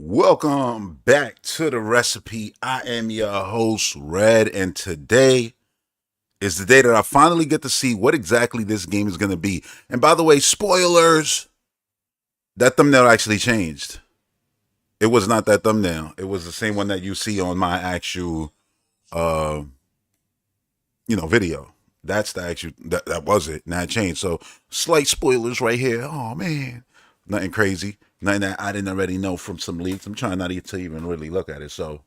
Welcome back to the recipe. I am your host, Red, and today is the day that I finally get to see what exactly this game is going to be. And by the way, spoilers, that thumbnail actually changed. It was not that thumbnail. It was the same one that you see on my actual, video. That's the actual, that was it. Now it changed. So slight spoilers right here. Oh, man. Nothing crazy. Nothing that I didn't already know from some leaks. I'm trying not to even really look at it. So,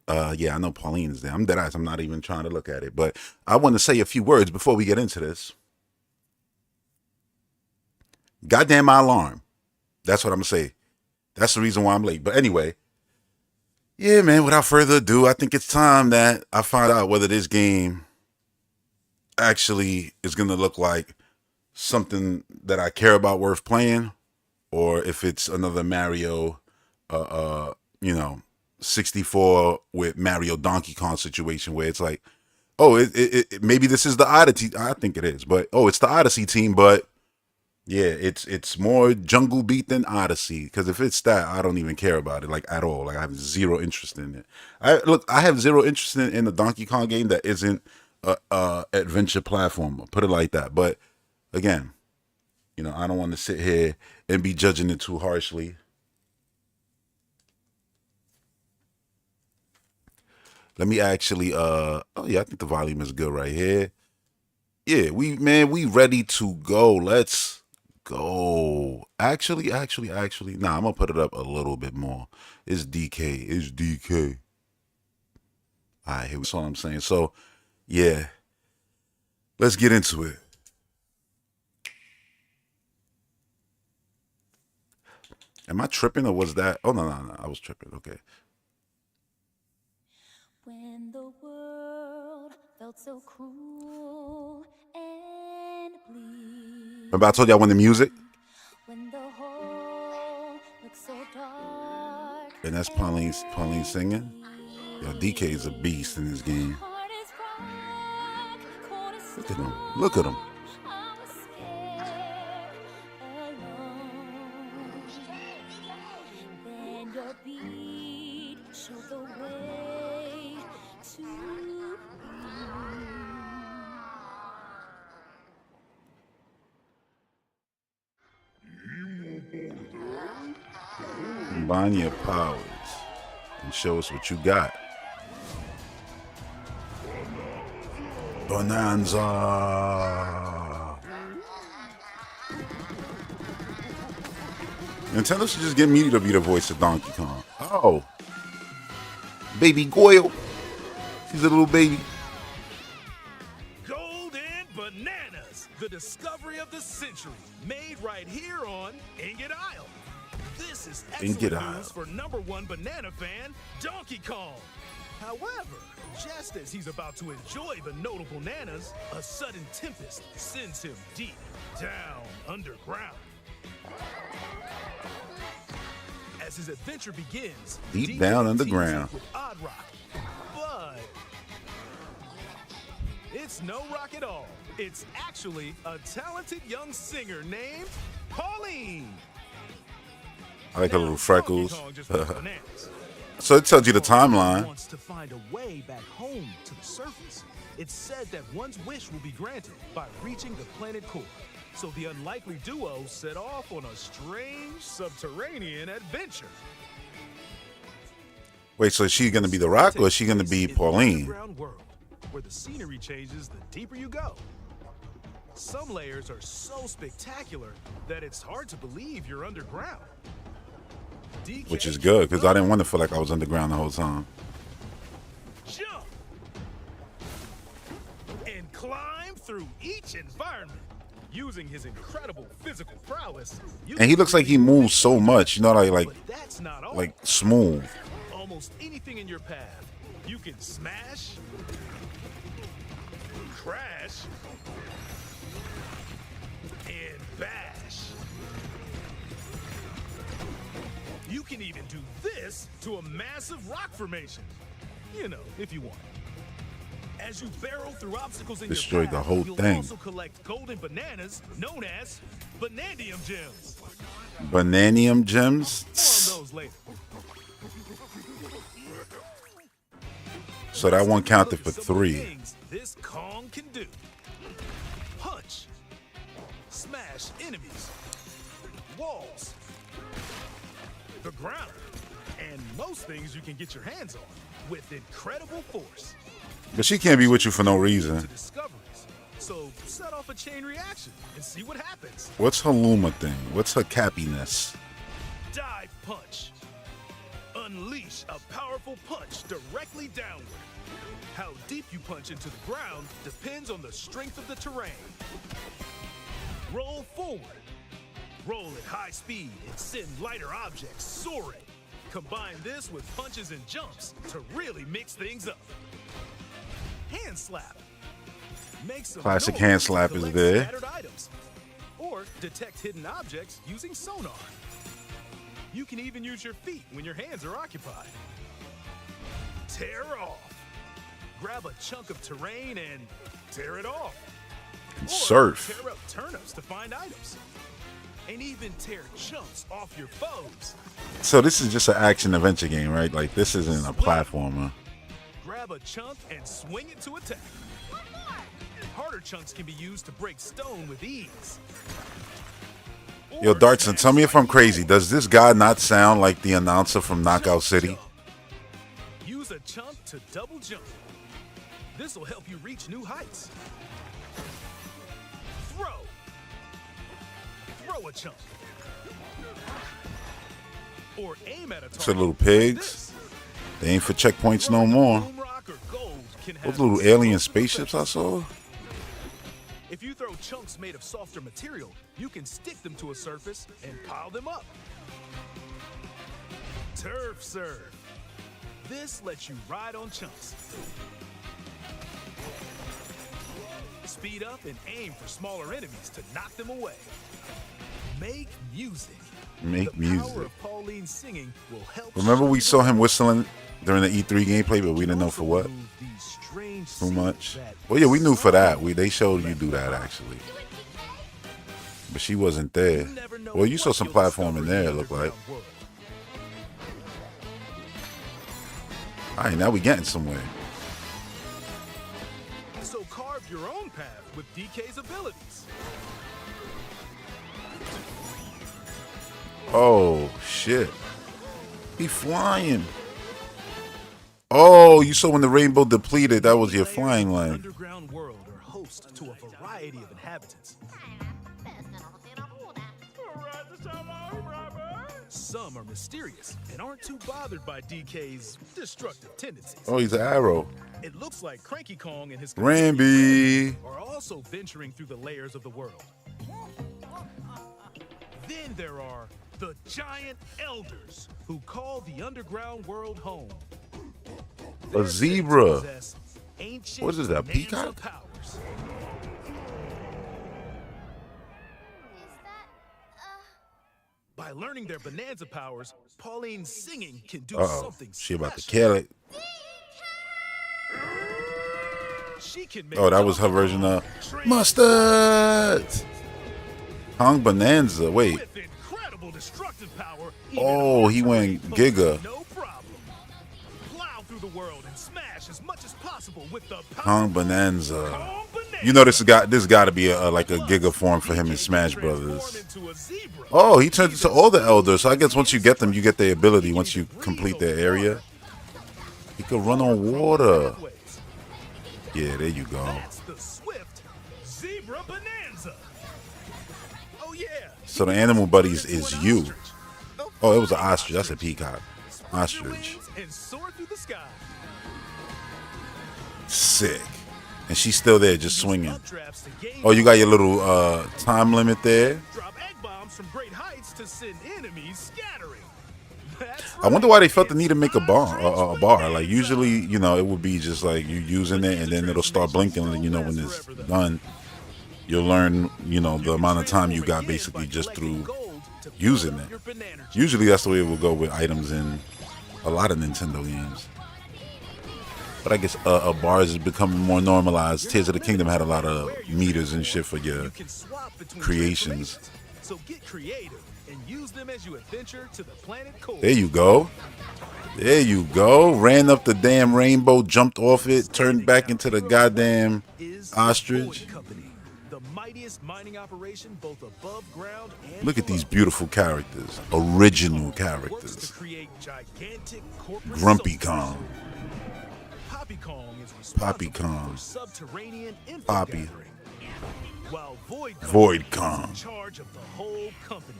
yeah, I know Pauline is there. I'm dead eyes. I'm not even trying to look at it. But I want to say a few words before we get into this. Goddamn my alarm. That's what I'm going to say. That's the reason why I'm late. But anyway, yeah, man, without further ado, I think it's time that I find out whether this game actually is going to look like something that I care about worth playing, or if it's another Mario, 64 with Mario Donkey Kong situation where it's like, oh, it maybe this is the Odyssey. I think it is, but it's the Odyssey team. But yeah, it's more Jungle Beat than Odyssey, because if it's that, I don't even care about it like at all. Like I have zero interest in it. I have zero interest in the Donkey Kong game that isn't a adventure platformer. Put it like that. But again, I don't want to sit here and be judging it too harshly. Let me actually, oh yeah, I think the volume is good right here. Yeah, we ready to go. Let's go. Actually, nah, I'm gonna put it up a little bit more. It's DK. All right, that's all I'm saying. So, yeah, let's get into it. Am I tripping, or was that? Oh, no, I was tripping. Okay. When the world felt so cruel and bleak. Remember I told you I wanted music? When the whole looked so dark. And that's Pauline singing. Yo, DK is a beast in this game. Look at him. Combine your powers and show us what you got. Bananza. Nintendo should just get me to be the voice of Donkey Kong. Oh. Baby Goyle. She's a little baby. Golden Bananas, the discovery of the century, made right here on Ingot Isle. This is excellent news for #1 banana fan, Donkey Kong. However, just as he's about to enjoy the notable bananas, a sudden tempest sends him deep down underground. As his adventure begins, deep down underground. With odd rock, but it's no rock at all. It's actually a talented young singer named Pauline. I like her little freckles. So it tells you the timeline. Wants to find a way back home to the surface. It's said that one's wish will be granted by reaching the planet core. So the unlikely duo set off on a strange subterranean adventure. Wait, so is she gonna be the Rock, or is she gonna be Pauline? World, where the scenery changes the deeper you go. Some layers are so spectacular that it's hard to believe you're underground. Which is good, because I didn't want to feel like I was underground the whole time. Jump and climb through each environment using his incredible physical prowess. And he looks like he moves so much, like smooth. Almost anything in your path, you can smash, crash, and bash. You can even do this to a massive rock formation. If you want. As you barrel through obstacles in destroyed your path, the whole you'll thing. also collect golden bananas known as Banandium gems. Bananium gems. More on those later. So that one counted for Look at some of the 3. things this Kong can do. Punch. Smash enemies. Walls. The ground. And most things you can get your hands on with incredible force. But she can't be with you for no To reason. discoveries. So set off a chain reaction and see what happens. What's her Luma thing? What's her cappiness? Dive punch. Unleash a powerful punch directly downward. How deep you punch into the ground depends on the strength of the terrain. Roll forward. Roll at high speed and send lighter objects soaring. Combine this with punches and jumps to really mix things up. Hand slap. Make some Classic noise hand to slap is collect there. scattered items. Or detect hidden objects using sonar. You can even use your feet when your hands are occupied. Tear off. Grab a chunk of terrain and tear it off. Or Surf. tear up turnips to find items. And even tear chunks off your foes. So this is just an action adventure game, right? Like this isn't a platformer. Grab a chunk and swing it to attack. Harder chunks can be used to break stone with ease. Yo, Or Dartson, smash tell me if I'm like crazy. wood. Does this guy not sound like the announcer from Knockout City? Jump. Use a chunk to double jump. This will help you reach new heights. Throw. Throw a chunk. Or aim at a target. So little like pigs. this. They ain't for checkpoints no more. Boom rock or gold can Those have little similar alien spaceships I effects. saw. If you throw chunks made of softer material, you can stick them to a surface and pile them up. Turf serve. This lets you ride on chunks. Speed up and aim for smaller enemies to knock them away. Make music. Make The music. power of Pauline's singing will help. Remember we show saw the him world. whistling during the E3 gameplay, but we didn't know Also for what. remove these strange Too much. seeds that Well, yeah, we knew for that. some They showed you do that actually, but she wasn't there. You never know Well, you saw what some you'll platform in discover there. the It looked like. underground world. All right, now we getting somewhere. So carve your own path with DK's abilities. Oh shit, he flying. Oh, you saw when the rainbow depleted. That was your Layers flying of the line. underground world are host to a variety of inhabitants. Some are mysterious and aren't too bothered by DK's destructive tendencies. Oh, he's an arrow. It looks like Cranky Kong and his Ramby. are also venturing through the layers of the world. Then there are the giant elders who call the underground world home. They're said to zebra. possess ancient What is that, Bananza peacock? powers. By learning their Bananza powers, Pauline's singing can do Uh oh, something she about to special. kill it. She can make Oh, that was her Donkey version Kong of transform mustard. Kong Bonanza. Wait. with incredible destructive power. Even Oh, he hard went terrain Giga. poses No problem. Plow through the world and smash as much as possible with the Kong powerful Bonanza. Kong Bonanza. You know this got to be like a Giga form for him in DK Smash can Brothers. transform into a zebra. Oh, he turns into all the elders. So I guess once you get them, you get their ability. Once you complete their area, he could run on water. Pathways. Yeah, there you go. That's the swift zebra Bonanza. Oh yeah. So the animal buddies is you. Oh, it was an ostrich. That's a peacock. Spread your Ostrich. wings and soar through the sky. Sick. And she's still there, just swinging. Updrafts to gain Oh, you got your little time limit there. drop egg bombs from great heights to send enemies scattering. That's I wonder right. why they felt the need to It's make a bar. Ostrich A bar. Bonanza. Like usually, you know, it would be just like you using it, and then it'll start blinking, and you know when it's done, you'll learn, you know, the amount of time you got basically just through using it. Usually that's the way it will go with items in a lot of Nintendo games. But I guess bars is becoming more normalized. Tears of the Kingdom had a lot of meters and shit for your creations. So get creative and use them as you adventure to the planet core. There you go. There you go. Ran up the damn rainbow, jumped off it, turned back into the goddamn ostrich. The mightiest mining operation both above ground and Look at these below. beautiful characters. Original Works to characters. create gigantic corporate Grumpy soldiers. Kong. Poppy Kong is Poppy responsible Kong. for subterranean info Poppy. gathering, while Void is Kong. in charge of the whole company.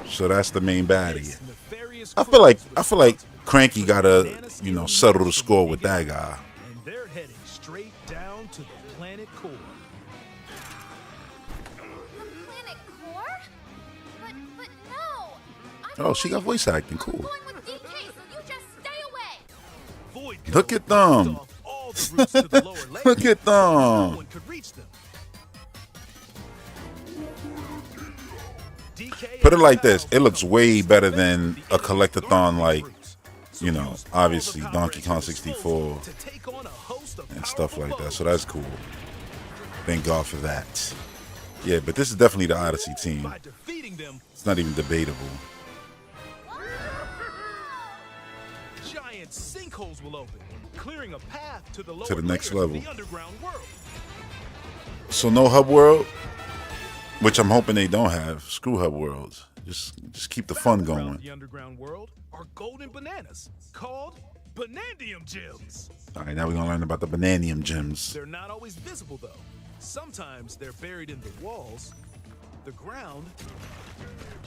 So that's the main baddie. This nefarious I crew feel like is Cranky gotta, responsible for settle the score with that guy. and they're heading straight down to the planet core. The planet core? But no! Oh, she got voice acting. Cool. I'm going with DK, so you just stay away! Void Look Cone at them. blocked off all the routes to the lower layers, Look at so no them. one could reach them. DK Put it and like Kyle this. It looks way better than the a collectathon like, So you know, use all obviously the power Donkey at Kong your 64 disposal to take on a host of and stuff powerful like that. So foes. that's cool. Thank God for that. Yeah, but this is definitely the Odyssey team. By defeating them, It's not even debatable. giant sinkholes will open, clearing a path to the lower To the next layers of level. the underground world. So no hub world, which I'm hoping they don't have. Screw hub worlds. Just keep the fun Found around going. The underground world are golden bananas called Banandium gems. All right, now we're gonna learn about the Bananium gems. They're not always visible though. Sometimes they're buried in the walls, the ground.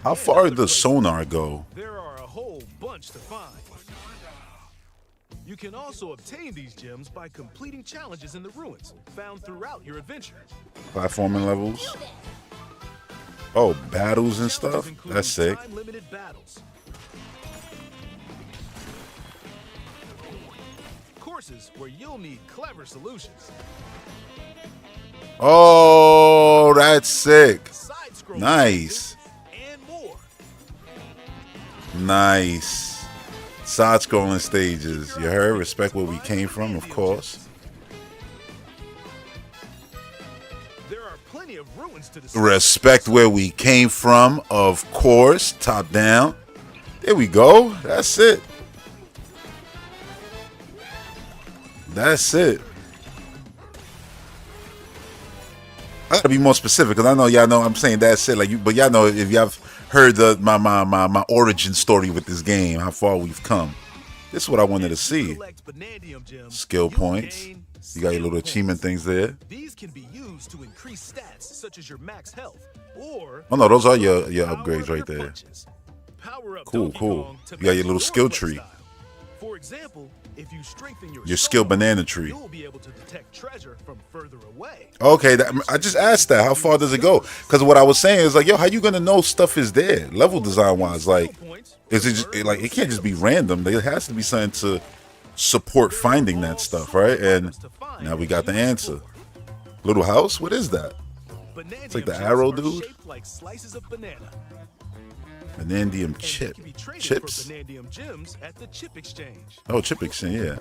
How and far other does places. sonar go? There are a whole bunch to find. You can also obtain these gems by completing challenges in the ruins found throughout your adventure. Platforming levels. Oh, battles and stuff. Challenges include That's sick. time-limited battles. Courses where you'll need clever solutions. Oh, that's sick. Side-scrolling Nice. challenges, and more. Nice. Side scrolling stages. You heard? Respect where we came from, of course. There are plenty of ruins to discover. Respect where we came from, of course. Top down. There we go. That's it. That's it. I gotta be more specific because I know y'all know I'm saying that's it. Like you, but y'all know if y'all have heard my origin story with this game, how far we've come. This is what I wanted to As you see. collect Banandium gems, Skill you'll points. gain You got your little skill achievement points. things there. These can be used to increase stats such as your max health or Oh no, those are your power upgrades of right your there. punches. Power up Cool, Donkey cool. Kong to You got your match little skill tree. playstyle. For example, if you strengthen Your skill sonar, banana tree. you'll be able to detect treasure from further away. Okay, I just asked that. How far does it go? Because what I was saying is like, yo, how you gonna know stuff is there, level design wise? Like, is it just, like it can't just be random? There has to be something to support finding that stuff, right? And now we got the answer. Little house? What is that? It's like the arrow dude? Shaped like slices of banana. Banandium And chip. they can be traded Chips? for Banandium gems at the chip exchange. Oh, chip exchange, yeah.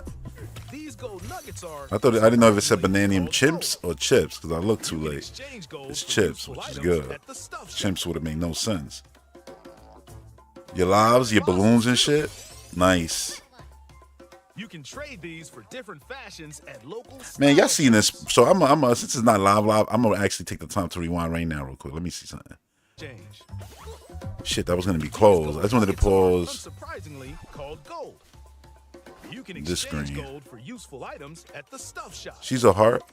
These gold nuggets are. I didn't know if it said Bananium called chimps gold. or chips because I looked too You can late. exchange gold It's for chips, useful which is items good. at the stuff shop. Chimps would have made no sense. Your lives, your balloons and shit. Nice. You can trade these for different fashions at local. Man, y'all style seen this? shops. So since it's not live, I'm gonna actually take the time to rewind right now, real quick. Let me see something. Exchange. Shit, that was gonna be closed. I just wanted to pause. Unsurprisingly, called gold. You can This exchange screen. gold for useful items at the stuff shop. She's a heart.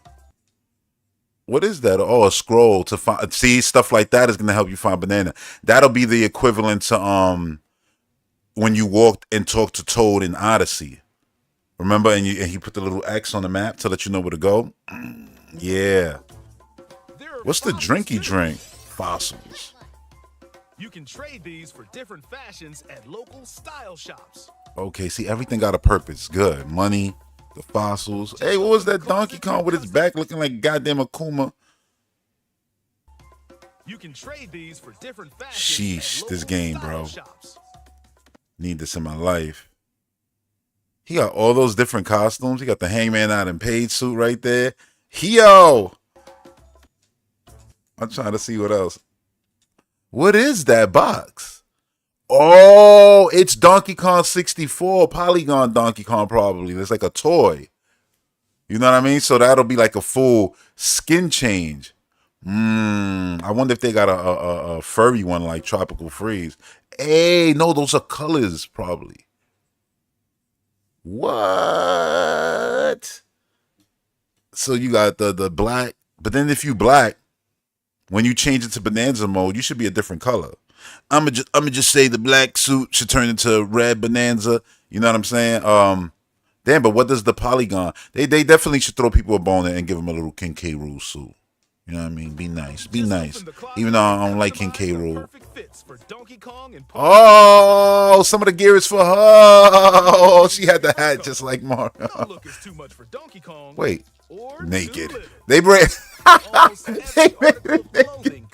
What is that? Oh, a scroll to find. See, stuff like that is gonna help you find banana. That'll be the equivalent to when you walked and talked to Toad in Odyssey. Remember, and he put the little X on the map to let you know where to go. Yeah. There are What's the fossils, drinky too. drink? Fossils. You can trade these for different fashions at local style shops. Okay, see, everything got a purpose. Good. Money, the fossils. Hey, what was that Donkey Kong with his back looking like goddamn Akuma? You can trade these for different fashions. Sheesh, at this local game, style bro. shops. Need this in my life. He got all those different costumes. He got the Hangman Adam Page suit right there. Yo! I'm trying to see what else. What is that box? Oh, it's Donkey Kong 64, Polygon Donkey Kong probably. It's like a toy. You know what I mean? So that'll be like a full skin change. I wonder if they got a furry one like Tropical Freeze. Hey, no, those are colors probably. What? So you got the black, but then if you black, when you change it to Bonanza mode, you should be a different color. I'ma just say the black suit should turn into red Bonanza. You know what I'm saying? Damn, but what does the Polygon? They definitely should throw people a bone and give them a little King K. Rool suit. You know what I mean? Be nice. Be nice. Even though I don't like King K. Rool. Oh, some of the gear is for her. Oh, she had the hat just like Mario. Wait. Naked. They bring. They made it naked.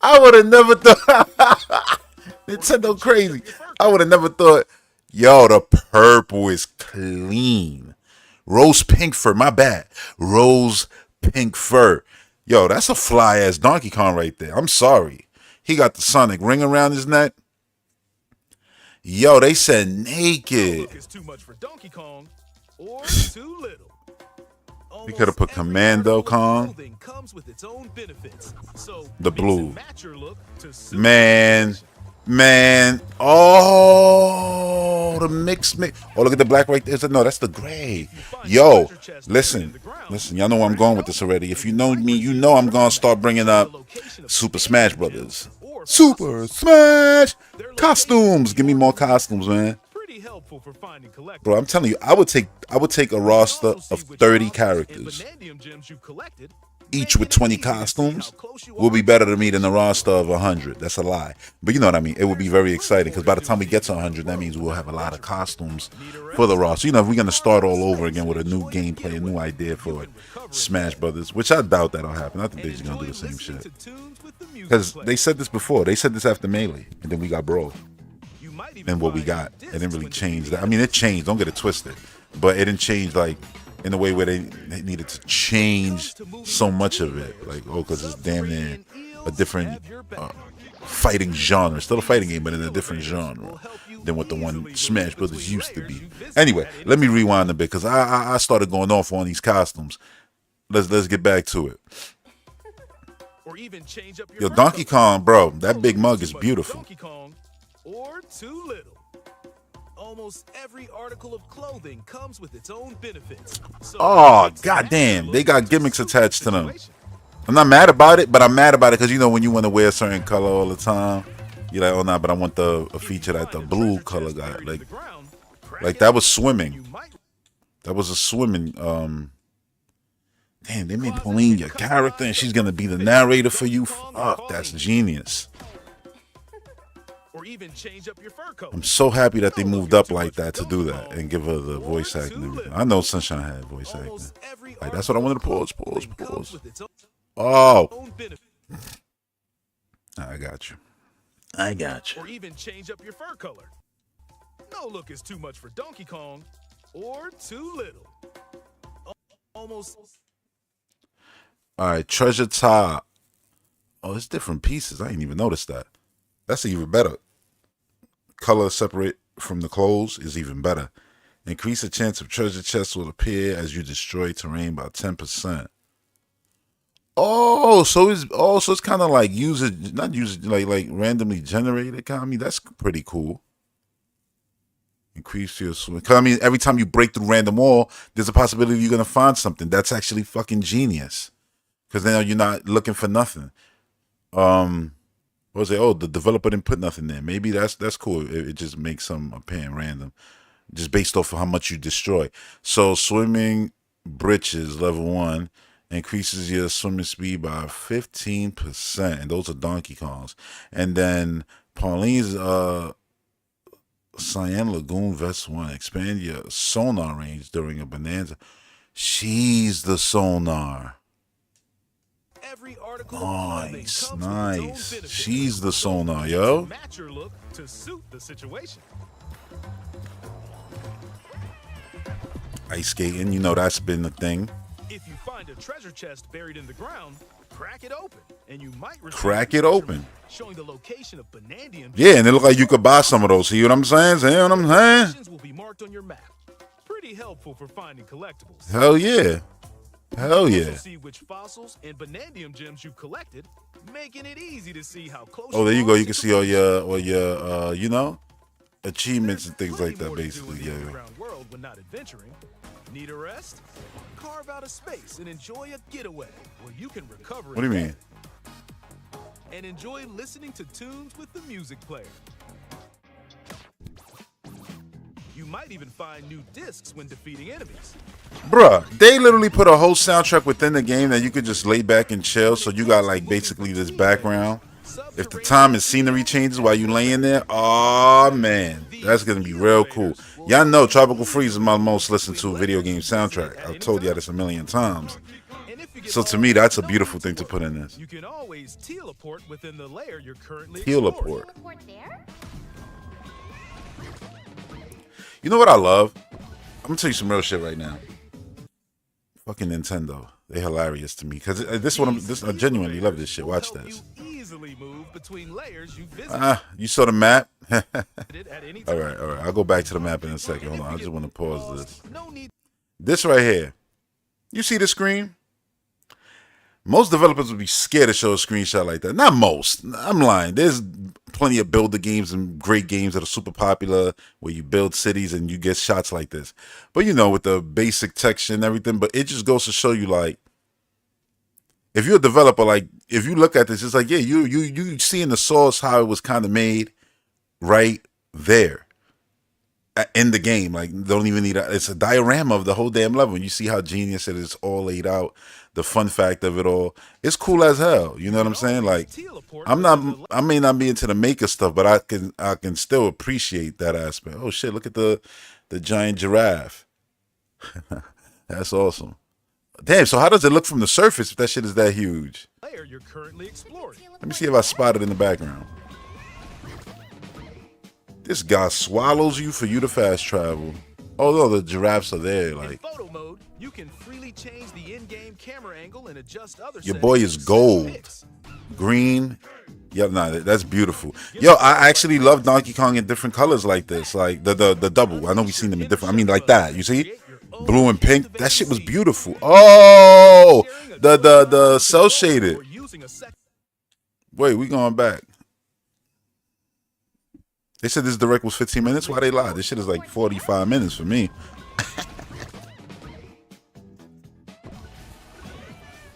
I would have never thought. Nintendo crazy. I would have never thought. Yo, the purple is clean. Rose pink fur. My bad. Rose pink fur. Yo, that's a fly ass Donkey Kong right there. I'm sorry. He got the Sonic ring around his neck. Yo, they said naked. Too much for Donkey Kong or too little. We could have put Commando Kong. Comes with its own benefits. So the blue. Man. Oh, the mix. Oh, look at the black right there. No, that's the gray. Yo, listen. Y'all know where I'm going with this already. If you know me, you know I'm going to start bringing up Super Smash Brothers. Super Smash costumes. Give me more costumes, man. Bro, I'm telling you, I would take a roster of 30 characters, each with 20 costumes, will be better to me than a roster of 100. That's a lie. But you know what I mean? It would be very exciting because by the time we get to 100, that means we'll have a lot of costumes for the roster. You know, if we're going to start all over again with a new gameplay, a new idea for Smash Brothers, which I doubt that'll happen. I think they're just going to do the same shit. Because they said this before. They said this after Melee, and then we got Brawl. And what we got, it didn't really change that. I mean, it changed. Don't get it twisted, but it didn't change like in a way where they needed to change so much of it. Like, oh, because it's damn near a different fighting genre. Still a fighting game, but in a different genre than what the one Smash Brothers used to be. Anyway, let me rewind a bit because I started going off on these costumes. Let's get back to it. Yo, Donkey Kong, bro, that big mug is beautiful. Or too little. Almost every article of clothing comes with its own benefits. So oh, goddamn. They got gimmicks attached to them. I'm not mad about it, but I'm mad about it because, you know, when you want to wear a certain color all the time, you're like, oh, no, but I want a feature that the blue color got. Like that was swimming. That was a swimming. Damn, they made Pauline your character and she's going to be the narrator for you. Fuck, that's genius. Or even change up your fur coat. I'm so happy that they moved up like that to do that and give her the voice acting and everything. I know Sunshine had voice acting. Like, that's what I wanted to pause. Oh. I got you. Or even change up your fur color. No look is too much for Donkey Kong or too little. Almost. All right, Treasure Top. Oh, it's different pieces. I didn't even notice that. That's even better. Color separate from the clothes is even better. Increase the chance of treasure chests will appear as you destroy terrain by 10%. Oh, so it's kind of like like randomly generated. I mean, that's pretty cool. Increase your swing. Cause I mean, every time you break through random wall, there's a possibility you're gonna find something. That's actually fucking genius. Cause now you're not looking for nothing. What was it? Oh, the developer didn't put nothing there. Maybe that's cool. It just makes some appearing random, just based off of how much you destroy. So swimming britches level 1 increases your swimming speed by 15%, and those are Donkey Kongs. And then Pauline's Cyan Lagoon Vest 1 expand your sonar range during a Bonanza. She's the sonar. Nice. She's the sonar, yo. Ice skating, you know that's been the thing. If you find a treasure chest buried in the ground, crack it open, and you might receive Crack it a open. measurement showing the location of Banandium. Yeah, and it look like you could buy some of those. See what I'm saying? See what I'm saying? Locations will be marked on your map. Pretty helpful for finding collectibles. Hell yeah. Hell You also yeah. see which fossils and Banandium gems you've collected, making it easy to see how close. Oh, there you are go. You to can see all completion. your you know, achievements and There's things like plenty that, more to do basically. in the Yeah. underground world when not adventuring. Need a rest? Carve out a space and enjoy a getaway where you can recover. What do you mean? And enjoy listening to tunes with the music player. You might even find new discs when defeating enemies. Bruh, they literally put a whole soundtrack within the game that you could just lay back and chill. So you got like basically this background. If the time and scenery changes while you laying there, oh man, that's gonna be real cool. Y'all know Tropical Freeze is my most listened to video game soundtrack. I've told y'all this a million times. And if you get So to lost me, that's a no beautiful one's thing to put in this. You can always teleport within the layer you're currently exploring. Teleport. Teleport there? You know what I love? I'm gonna tell you some real shit right now. Fucking Nintendo, they hilarious to me because I genuinely love this shit. Watch this. You easily move between layers you visited You saw the map? at any time. all right. I'll go back to the map in a second. Hold on, I just want to pause this. No need. This right here. You see the screen? Most developers would be scared to show a screenshot like that. Not most. I'm lying. There's plenty of builder games and great games that are super popular where you build cities and you get shots like this. But you know, with the basic texture and everything, but it just goes to show you like, if you're a developer, like if you look at this, it's like, yeah, you see in the source how it was kind of made right there in the game. Like don't even need it's a diorama of the whole damn level. And you see how genius it is all laid out. The fun fact of it all, it's cool as hell. You know what I'm saying? Like, I may not be into the maker stuff, but I can still appreciate that aspect. Oh shit, look at the giant giraffe. That's awesome. Damn, so how does it look from the surface if that shit is that huge? Layer you're currently exploring. Let me see if I spot it in the background. This guy swallows you for you to fast travel. Oh no, the giraffes are there. In Like, photo mode, you can freely change the in-game camera angle and adjust other your settings boy to is snap gold. pics. Green. Yep, nah, that's beautiful. Yo, I actually love Donkey Kong in different colors like this, like the double. I know we've seen them in different. I mean, like that. You see, blue and pink. That shit was beautiful. Oh, the cell shaded. Or using a sec- Wait, we going back. They said this direct was 15 minutes. Why they lied? This shit is like 45 minutes for me.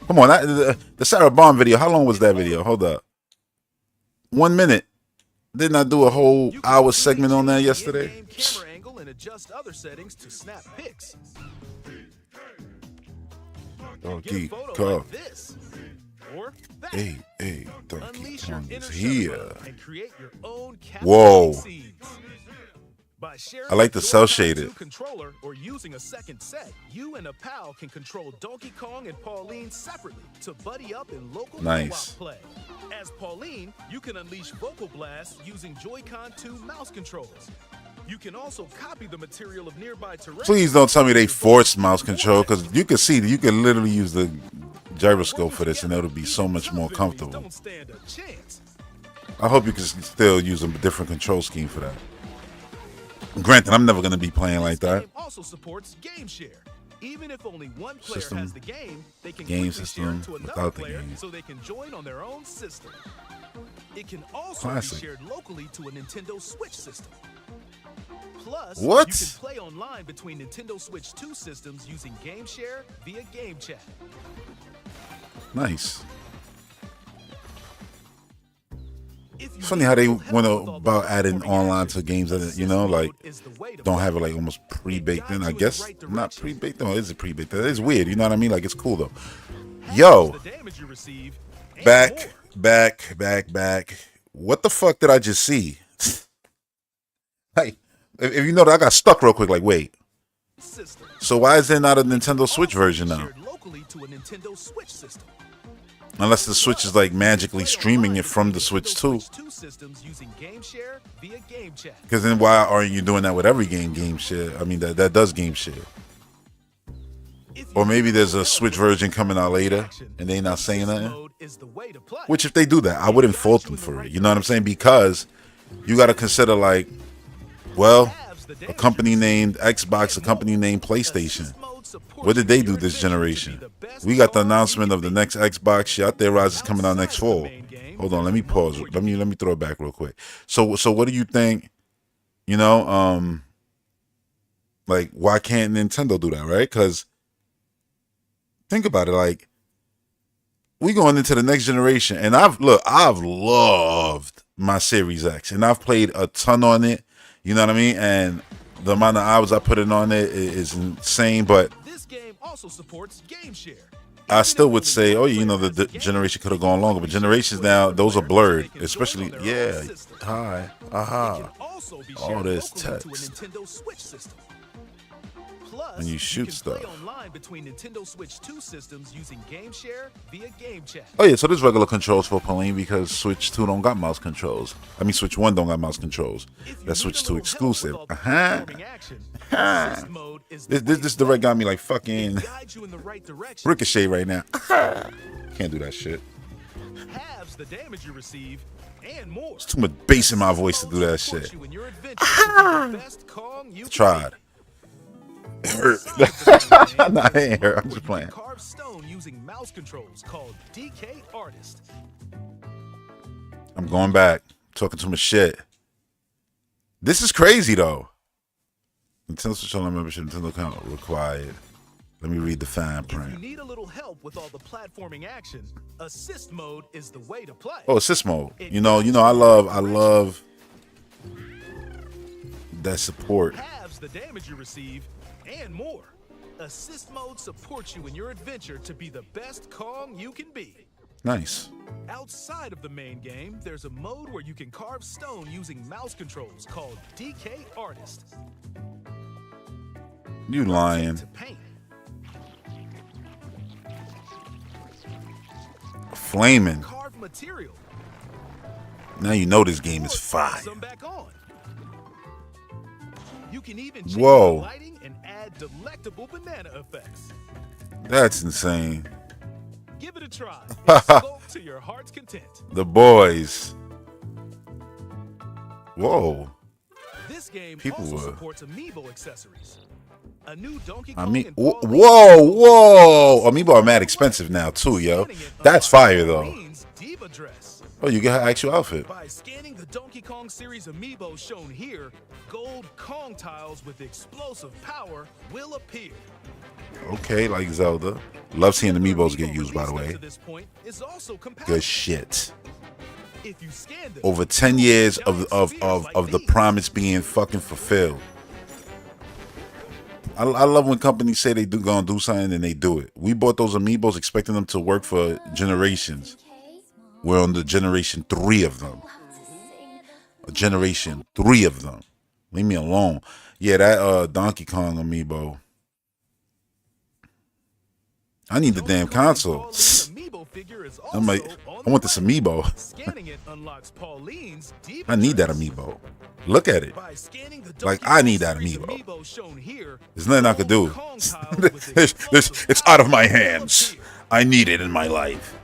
Come on, the Sarah Bond video. How long was that video? Hold up. 1 minute. Didn't I do a whole You can hour freely segment on that change the yesterday? in-game camera angle and adjust other settings to snap pics. Get Donkey a photo Kong. like this or that. Hey, Donkey Unleash your Kong inner is Sherpa here. and create your own Whoa. captivating scenes. By sharing I like the a cell Joy-Con shaded. 2 controller or using a second set, you and a pal can control Donkey Kong and Pauline separately to buddy up in local Nice. co-op play. As Pauline, you can unleash vocal blasts using Joy-Con 2 mouse controls. You can also copy the material of nearby terrain. Please don't tell me they forced mouse control, because you can see that you can literally use the gyroscope for this and it'll be so much more comfortable. Don't stand a chance. I hope you can still use a different control scheme for that. Granted, I'm never going to be playing like This that. game also supports game share. Even if only one player System, has the game, they can game quickly system share to another without the player game. so they can join on their own system. It can also Classic. be shared locally to a Nintendo Switch system. Plus, What? you can play online between Nintendo Switch 2 systems using Game Share via Game Chat. Nice. If you It's funny how they need help went with all about the adding platforming online action, to games that, you Assist know, like mode is the way to don't play. have it like almost pre-baked in. I guides you in guess the right not direction. pre-baked. No, is it pre-baked? It's weird. You know what I mean? Like it's cool though. How Yo, much the damage you receive and back. What the fuck did I just see? Hey, if you know that, I got stuck real quick. Like, wait. more system. So why is there not a Nintendo Switch Also version now? shared locally to a Nintendo Switch system. Unless the Switch is like magically streaming it from the Switch too. Switch 2 systems using Game Share via Game Chat. Because then why aren't you doing that with every game share? I mean, that does game share. Or maybe there's a Switch version coming out later, and they not saying nothing. Which, if they do that, I wouldn't fault them for it. You know what I'm saying? Because you got to consider, like, well, a company named Xbox, a company named PlayStation. What did they do this generation? We got the announcement of the next Xbox shit. I theorize is coming out next fall. Hold on, let me pause. Let me throw it back real quick. So what do you think? You know, like, why can't Nintendo do that, right? Because think about it, like, we going into the next generation, and I've loved my Series X, and I've played a ton on it. You know what I mean? And the amount of hours I put in on it is insane. But This game also supports Game Share. I still would say, oh, you know, the generation could have gone longer. But generations now, those are blurred. Especially, yeah. Hi, aha. All this text. And you shoot stuff. Play online between Nintendo Switch 2 systems using Game Share via Game Chat. Oh yeah, so there's regular controls for Pauline because Switch 2 don't got mouse controls. I mean, Switch 1 don't got mouse controls. That's Switch 2 exclusive. This direct got me like fucking Ricochet right now. Can't do that shit. Halves the damage you receive and more. It's too much bass in my voice to do that shit. Tried. It hurt. Nah, it ain't hurt. I'm just playing. Carve stone using mouse controls called DK Artist. I'm going back, talking too much shit. This is crazy though. Nintendo Switch Online membership, Nintendo account required. Let me read the fine If you print. need a little help with all the platforming action, assist mode is the way to play. Oh, assist mode. You know, I love that support. Halves the damage you receive and more. Assist mode supports you in your adventure to be the best Kong you can be. Nice. Outside of the main game, there's a mode where you can carve stone using mouse controls called DK Artist. You lying. To paint. Flaming. Carved material. Now you know this game is fire. Some back on. You can even change Whoa. the lighting and add delectable banana effects. That's insane. Give it a try. And sculpt to your heart's content. The boys. Whoa. This game People also were- supports amiibo accessories. A new Donkey I Kong mean, and whoa, Pauline Amiibo are mad expensive now too, yo. That's fire though. Diva dress. Oh, you get her actual outfit. By scanning the Donkey Kong series amiibo shown here, gold Kong tiles with explosive power will appear. Okay, like Zelda. Love seeing Amiibos get used, by the way. To this point is also compatible. Good shit. If you scan them, Over 10 years of the promise being fucking fulfilled. I love when companies say they gonna do something and they do it. We bought those Amiibos expecting them to work for generations. We're on the generation 3 of them. Generation 3 of them. Leave me alone. Yeah, that Donkey Kong Amiibo. I need the damn console. I'm like, I want this Amiibo. Scanning it unlocks Pauline's Diva I need that dress. Amiibo. Look at it. By scanning the Like, Donkey I Kong need that series amiibo. shown here, There's nothing I could do. gold Kong tiles with This, explosive it's out of my power will hands. appear. I need it in my life.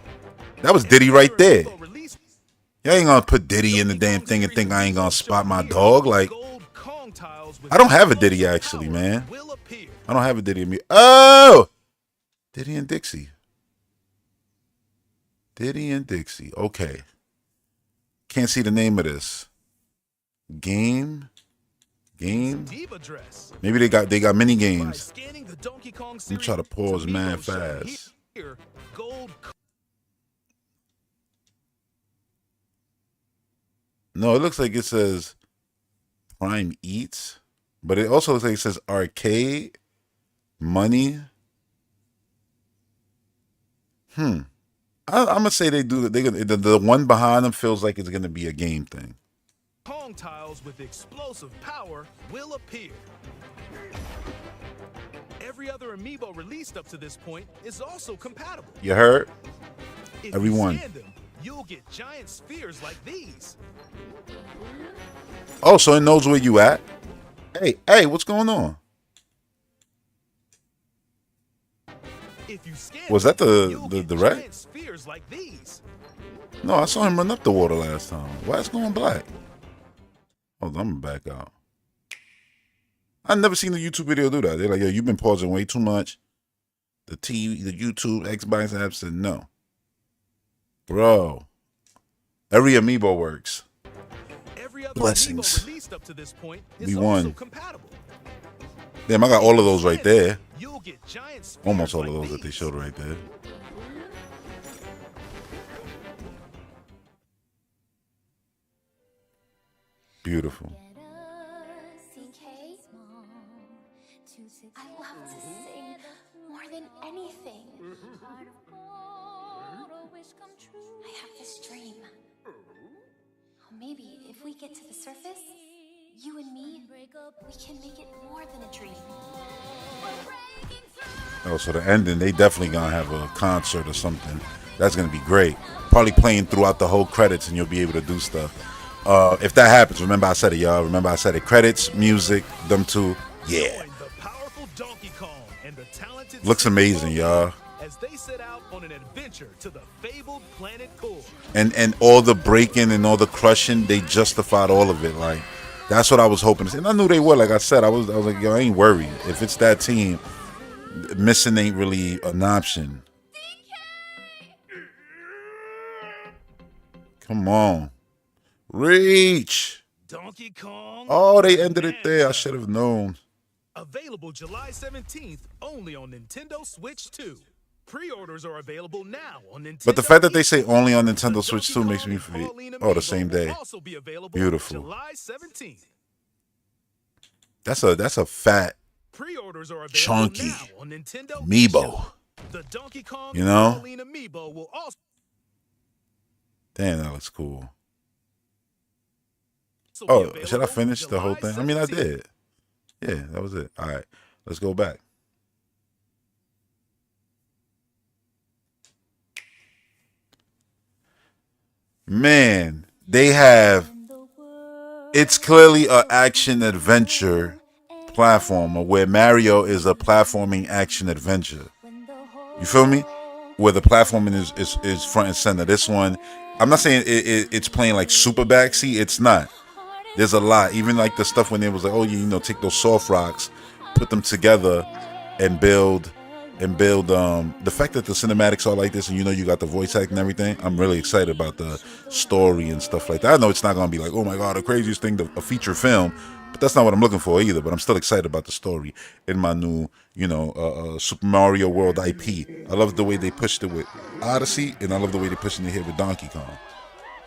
That was Diddy right there. Y'all ain't gonna put Diddy in the damn thing and think I ain't gonna spot my dog. Like, I don't have a Diddy actually, man. I don't have a Diddy in me. Oh! Diddy and Dixie. Diddy and Dixie. Okay. Can't see the name of this. Game. Maybe they got mini games. Let me try to pause mad fast. No, it looks like it says Prime Eats, but it also looks like it says Arcade Money. I'm gonna say they do. The one behind them feels like it's gonna be a game thing. Kong tiles with explosive power will appear. Every other amiibo released up to this point is also compatible. You heard? If Everyone. you scan them, you'll get giant spheres like these. Oh, so it knows where you at. Hey, what's going on? If you scan Was that you'll the get direct? giant spheres like these. No, I saw him run up the water last time. Why is it going black? Hold on, I'm back out. I never seen the YouTube video do that. They're like, yo, you've been pausing way too much. The TV, the YouTube, Xbox app said no. Bro, every amiibo works. Every other Blessings. amiibo released up to this point is We also won. compatible. Damn, I got all of those right there. You'll get giant spheres Almost all like of those that they these. showed right there. Beautiful. I love to sing more than anything. I have this dream. Maybe if we get to the surface, you and me, we can make it more than a dream. Oh, so the ending, they definitely gonna have a concert or something. That's gonna be great. Probably playing throughout the whole credits, and you'll be able to do stuff. If that happens, remember I said it, y'all. Remember I said it. Credits, music, them two. Yeah. Join the powerful Donkey Kong and the talented Looks Super amazing, Mario y'all. as they set out on an adventure to the fabled planet Core. And all the breaking and all the crushing, they justified all of it. Like, that's what I was hoping to see. And I knew they would. Like I said, I was like, yo, I ain't worried. If it's that team, missing ain't really an option. Come on. Reach. Donkey Kong. Oh, they ended it there. I should have known. Available July 17th only on Nintendo Switch 2. Pre-orders are available now on Nintendo. But the fact that they say only on Nintendo The Switch 2 Donkey makes me Kong feel. Pauline Oh, the amiibo same will day. also be available Beautiful. July 17th. That's a fat Pre-orders are available chunky now on Nintendo amiibo. The Donkey Kong You know? Pauline amiibo will also Damn, that looks cool. be Oh, available should I finish the whole July thing? I mean, I 17th. did. Yeah, that was it. All right, let's go back. Man, they have. It's clearly a action adventure platformer where Mario is a platforming action adventure. You feel me? Where the platforming is front and center. This one, I'm not saying it's playing like super backseat. It's not. There's a lot. Even like the stuff when it was like, oh, you know, take those soft rocks, put them together, and build. The fact that the cinematics are like this, and you know you got the voice act and everything. I'm really excited about the story and stuff like that. I know it's not gonna be like, oh my god, the craziest thing, a feature film. But that's not what I'm looking for either. But I'm still excited about the story in my new, you know, Super Mario World IP. I love the way they pushed it with Odyssey, and I love the way they're pushing it here with Donkey Kong.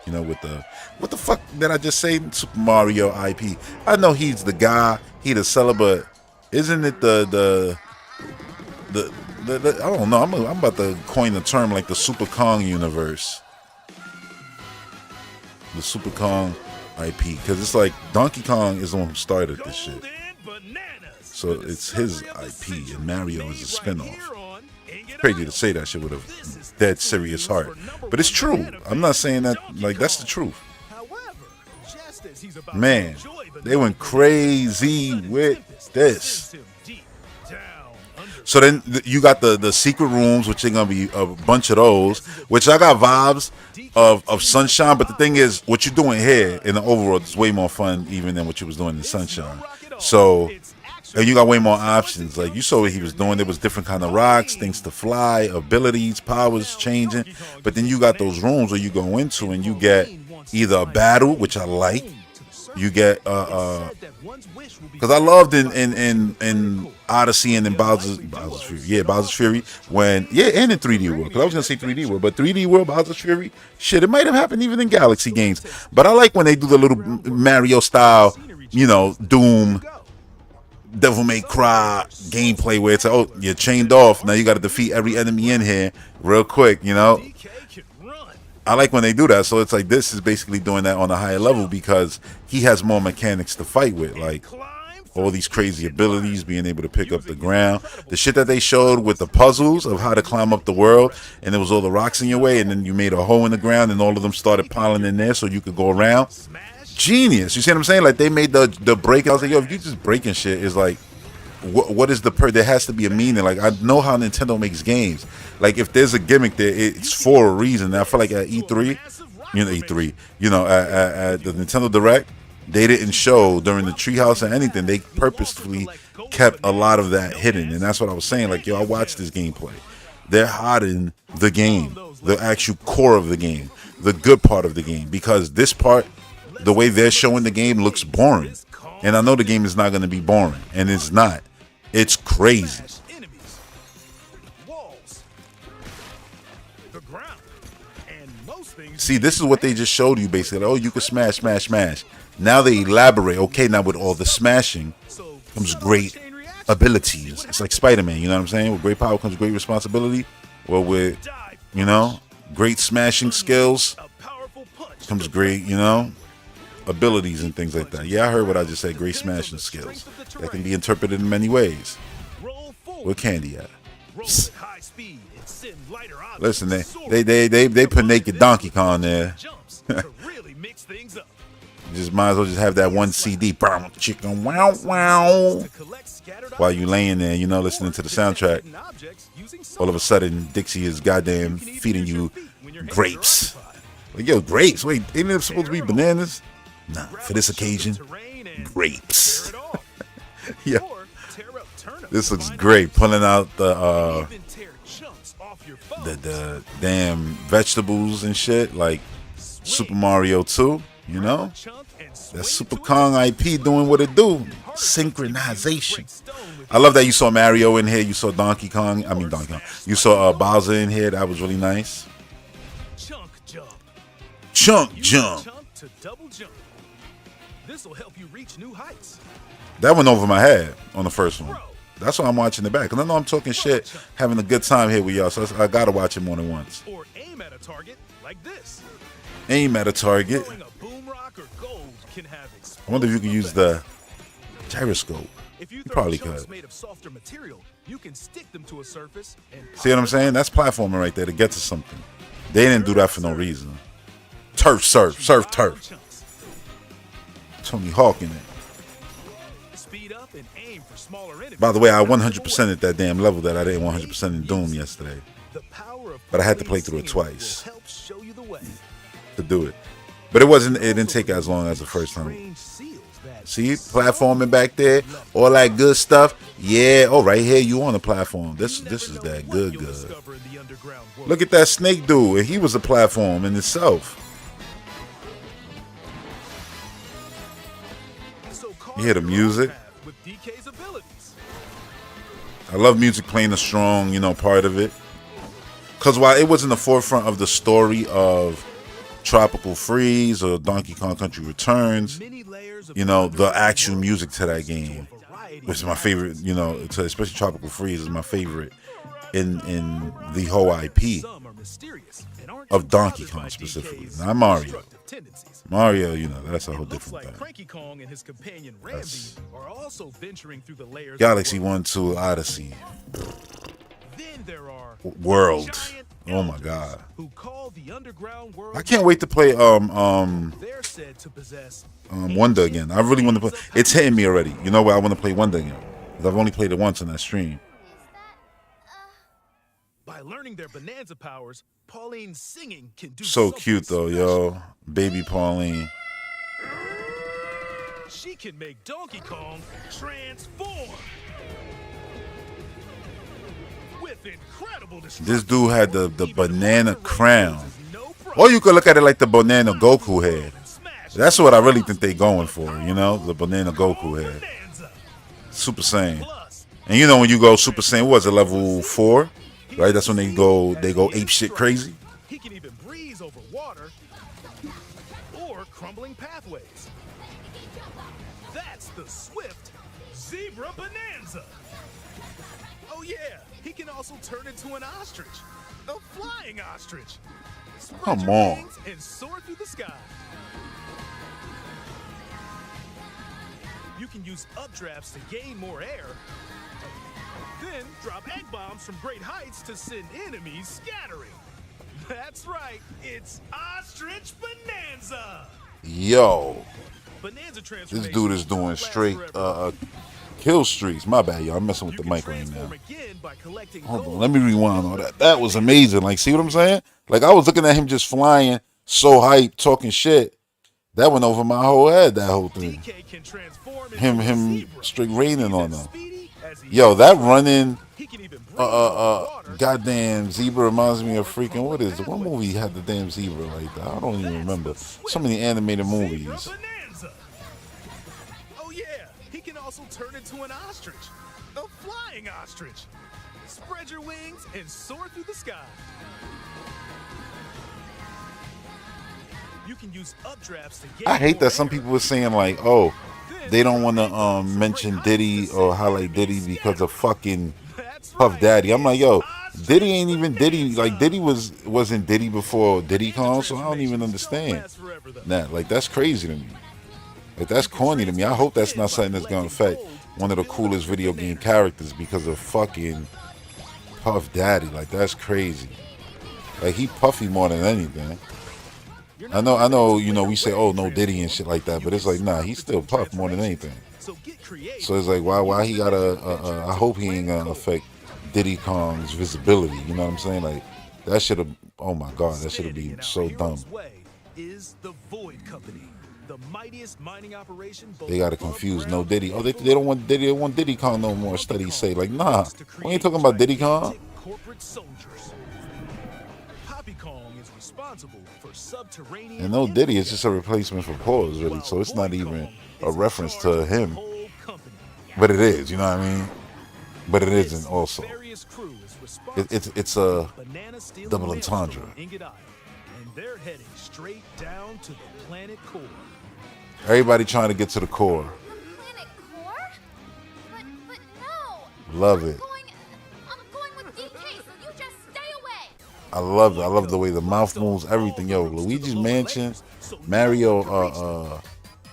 You know, with the what the fuck did I just say? Super Mario IP. I know he's the guy, he the seller, but isn't it the I don't know. I'm about to coin the term like the Super Kong universe. The Super Kong IP, because it's like Donkey Kong is the one who started this shit. Golden Bananas, So the it's his discovery of the IP, century, and Mario is a made spinoff. right here on Ingot Crazy Isle. to say that shit with This is a dead exclusive serious for heart, number but it's one true. banana I'm not fan, saying that Donkey like that's the Kong. truth. However, just as he's about Man, to enjoy the they went night, crazy sudden with tempest this. sends him deep down under. So then you got the secret rooms, which are gonna be a bunch of those, which I got vibes of Sunshine. But the thing is, what you're doing here in the overworld is way more fun even than what you was doing in Sunshine. So, and you got way more options. Like you saw what he was doing. There was different kind of rocks, things to fly, abilities, powers changing. But then you got those rooms where you go into and you get either a battle, which I like. You get because I loved in Odyssey and in Bowser's Fury. Yeah, Bowser's Fury when and in 3D World. Because I was gonna say 3D World, but 3D World, Bowser's Fury, shit, it might have happened even in Galaxy games. But I like when they do the little Mario style, you know, Doom, Devil May Cry gameplay where it's like, oh, you're chained off. Now you got to defeat every enemy in here real quick, you know. I like when they do that. So it's like this is basically doing that on a higher level because he has more mechanics to fight with, like all these crazy abilities, being able to pick up the ground. The shit that they showed with the puzzles of how to climb up the world, and there was all the rocks in your way, and then you made a hole in the ground, and all of them started piling in there so you could go around. Genius. You see what I'm saying? Like they made the break. I was like, yo, if you just breaking shit, is like what is the there has to be a meaning. Like, I know how Nintendo makes games. Like, if there's a gimmick there, it's for a reason. And I feel like at E3, at the Nintendo Direct, they didn't show during the Treehouse or anything. They purposefully kept a lot of that hidden, and that's what I was saying. Like, yo, I watched this gameplay. They're hiding the game, the actual core of the game, the good part of the game, because this part, the way they're showing the game, looks boring. And I know the game is not going to be boring, and it's not. It's crazy. See, this is what they just showed you, basically. Oh, you can smash, smash, smash. Now they elaborate. Okay, now with all the smashing comes great abilities. It's like Spider-Man, you know what I'm saying? With great power comes great responsibility. Well, with, great smashing skills comes great, abilities and things like that. Yeah, I heard what I just said. Great smashing skills that can be interpreted in many ways. Where Candy at? Listen, they put naked Donkey Kong there. Just might as well just have that one CD. Chicken wow wow. While you laying there, listening to the soundtrack. All of a sudden, Dixie is goddamn feeding you grapes. Like, yo, grapes? Wait, ain't it supposed to be bananas? Nah, for this occasion, grapes. Yeah, this looks great. Pulling out the damn vegetables and shit, like Super Mario 2. That Super Kong IP doing what it do. Synchronization. I love that you saw Mario in here. You saw Donkey Kong. You saw Bowser in here. That was really nice. Chunk jump. This will help you reach new heights. That went over my head on the first one. That's why I'm watching it back. Because I know I'm talking shit, having a good time here with y'all. So I got to watch it more than once. Or aim at a target like this. Aim at a target. I wonder if you can use the gyroscope. You probably could. See what I'm saying? That's platforming right there to get to something. They didn't do that for no reason. Turf, surf, turf. Tony Hawk in it. By the way, I 100% at that damn level that I didn't 100% in Doom yesterday. But I had to play through it twice to do it. But it didn't take as long as the first time. See, platforming back there, all that good stuff. Yeah, right here, you on the platform. This is that good. Look at that snake dude, and he was a platform in itself. You hear the music. I love music playing a strong, part of it. Because while it wasn't the forefront of the story of Tropical Freeze or Donkey Kong Country Returns, the actual music to that game, which is my favorite, especially Tropical Freeze is my favorite in the whole IP of Donkey Kong specifically, not Mario. Mario, that's a whole different thing. That's Galaxy 1, 2, Odyssey. World. Oh my god. I can't wait to play Wonder again. I really want to play. It's hitting me already. You know what? I want to play Wonder again. Because I've only played it once on that stream. By learning their Bananza powers, Pauline's singing can do so cute though, yo. Baby Pauline. She can make Donkey Kong transform. With incredible this dude had the banana crown. Or you could look at it like the banana Goku head. That's what I really think they going for, the banana Goku head. Super Saiyan. And when you go Super Saiyan, what was it, level 4? Right, that's when they go ape shit crazy. He can even breeze over water or crumbling pathways. That's the swift zebra Bananza. Oh yeah, he can also turn into an ostrich, a flying ostrich. Come on. And soar through the sky. You can use updrafts to gain more air. Then drop egg bombs from great heights to send enemies scattering. That's right, it's Ostrich Bananza. Yo, this dude is doing straight Kill streaks. My bad, y'all. I'm messing with the mic right now. Again by collecting Hold on. gold. Let me rewind all that. That was amazing. Like, see what I'm saying? Like, I was looking at him just flying, so hyped, talking shit. That went over my whole head, that whole thing. DK can transform into Him a zebra. straight raining He's on as them. speedy as he Yo, is that strong. running, He can even breathe underwater. goddamn zebra reminds me of freaking, what is it? What movie had the damn zebra like that? I don't even remember. So many animated movies. Bananza. Oh yeah, he can also turn into an ostrich. A flying ostrich. Spread your wings and soar through the sky. You can use updrafts to gain I hate more that some air. people were saying like, oh, they don't want to mention Diddy or highlight Diddy because of fucking That's Puff right. Daddy. I'm like, yo, Ostrich Diddy ain't even Diddy. Bananza. Like Diddy wasn't Diddy before Diddy Kong, so I don't even Transformations understand don't last forever, though. that. Like that's crazy to me. Like that's corny to me. I hope that's not something that's gonna affect one of the coolest video game characters because of fucking Puff Daddy. Like that's crazy. Like he puffy more than anything. I know, you know, we say, oh, no Diddy and shit like that, but it's like, nah, he still Puff more than anything. So get creative. So it's like, why he gotta, I hope he ain't gonna affect Diddy Kong's visibility, you know what I'm saying? Like, that should have, oh my God, that should have Standing been in so our dumb. hero's way is the Void Company, the mightiest mining operation. Both They gotta above confuse no ground Diddy. Oh, and they below. don't want Diddy, they want Diddy Kong no more. Studies say, like, nah, Wants to we ain't create talking about Diddy Kong. gigantic corporate soldiers. Poppy Kong is responsible for subterranean. And no Diddy is just a replacement for Pause, really, so it's not even a reference to him. But it is, you know what I mean? But it isn't also. It's a double entendre. And they're heading straight down to the planet core. Everybody trying to get to the core. Planet core? But no. Love it. I'm going with DK, so you just stay away. I love it. I love the way the mouth moves, everything. Yo, Luigi's Mansion, Mario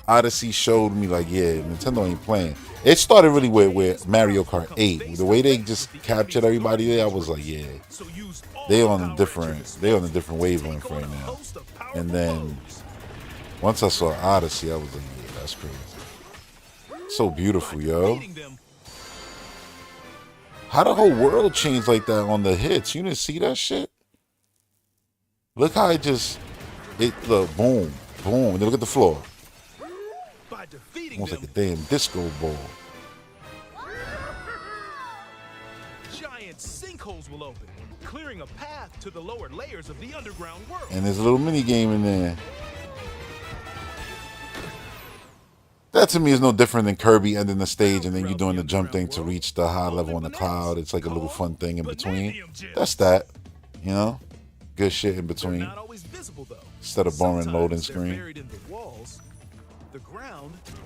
Odyssey showed me like, yeah, Nintendo ain't playing. It started really with Mario Kart 8. The way they just captured everybody there, I was like, yeah, they on a different wavelength right now. And then once I saw Odyssey, I was like, yeah, that's crazy. So beautiful, yo. How the whole world changed like that on the hits? You didn't see that shit? Look how look, boom, boom. And then look at the floor. Almost like a damn disco ball. Giant sinkholes will open, clearing a path to the lower layers of the underground world. And there's a little mini game in there. That to me is no different than Kirby ending the stage and then you doing the jump thing to reach the high level on the cloud. It's like a little fun thing in between. That's that, you know? Good shit in between. Instead of boring loading screen.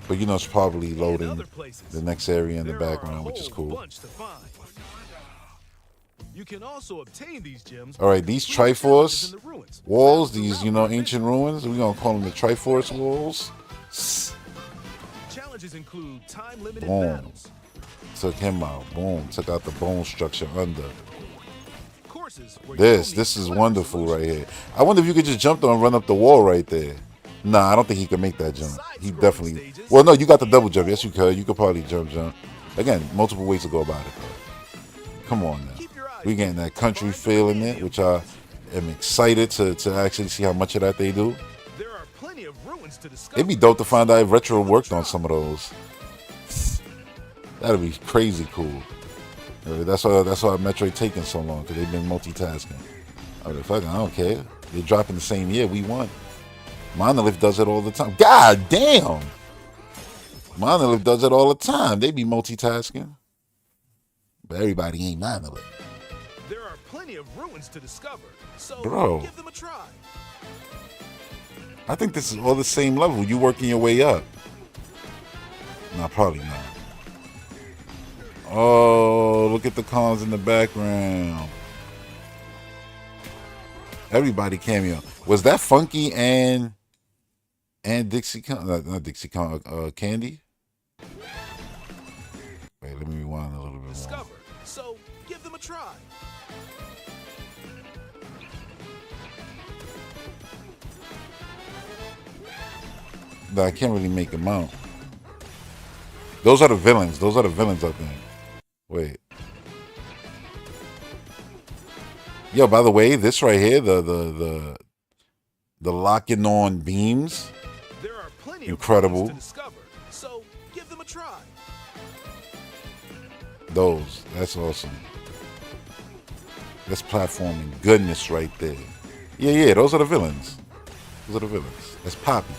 But you know it's probably loading the next area in the background, which is cool. You can also obtain these gems. All right, these Triforce walls, these, you know, ancient ruins, we're going to call them the Triforce walls. Challenges include time-limited Boom. battles. Took him out. Boom. Took out the bone structure under. Courses where This is wonderful right here. I wonder if you could just jump on and run up the wall right there. Nah, I don't think he could make that jump. He definitely... Well, no, you got the double jump. Yes, you could. You could probably jump. Again, multiple ways to go about it, though. Come on now. We getting that country feel in it, which I am excited to actually see how much of that they do. There are plenty of ruins to discover. It'd be dope to find out if Retro worked on some of those. That'd be crazy cool. That's why Metroid taking so long, because they've been multitasking. I don't care. They're dropping the same year we won. Monolith does it all the time. God damn! Monolith does it all the time. They be multitasking. But everybody ain't Monolith. There are plenty of ruins to discover, so Bro. give them a try. I think this is all the same level. You working your way up. No, probably not. Oh, look at the cons in the background. Everybody cameo. Was that Funky and Dixie Con? Not Dixie Con. Candy? Wait, let me rewind a little bit more. Discover, so give them a try. No, I can't really make them out. Those are the villains. Those are the villains, I think. Wait. Yo, by the way, this right here, the locking on beams. There are plenty Incredible. of to discover, so give them a try. Those. That's awesome. That's platforming goodness right there. Yeah, those are the villains. Those are the villains. That's Poppy.